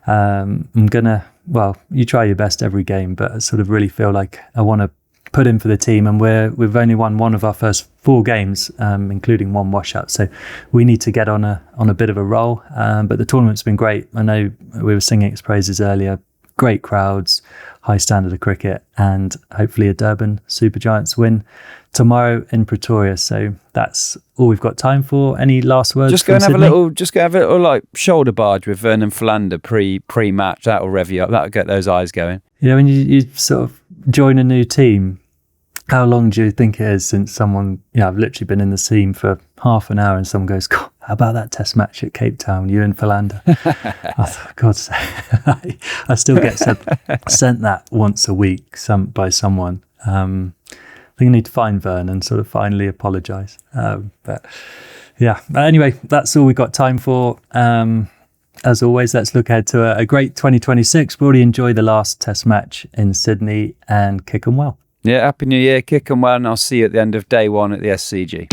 I'm going to, well, you try your best every game, but I sort of really feel like I want to put in for the team, and we've only won one of our first 4 games, including 1 washout. So we need to get on a bit of a roll. But the tournament's been great. I know we were singing its praises earlier. Great crowds, high standard of cricket, and hopefully a Durban Super Giants win tomorrow in Pretoria. So that's all we've got time for. Any last words? Just go and have a little like shoulder barge with Vernon Philander pre-match. That'll rev you up. That'll get those eyes going. Yeah, when you sort of join a new team, how long do you think it is since someone, I've literally been in the team for half an hour and someone goes, God, how about that test match at Cape Town, you and Philander? I thought, God's sake. I still get sent that once a week by someone. I think I need to find Vern and sort of finally apologise. But anyway, that's all we've got time for. As always, let's look ahead to a great 2026. We'll already enjoy the last test match in Sydney and kick 'em well. Yeah, Happy New Year, kick 'em well, and I'll see you at the end of day 1 at the SCG.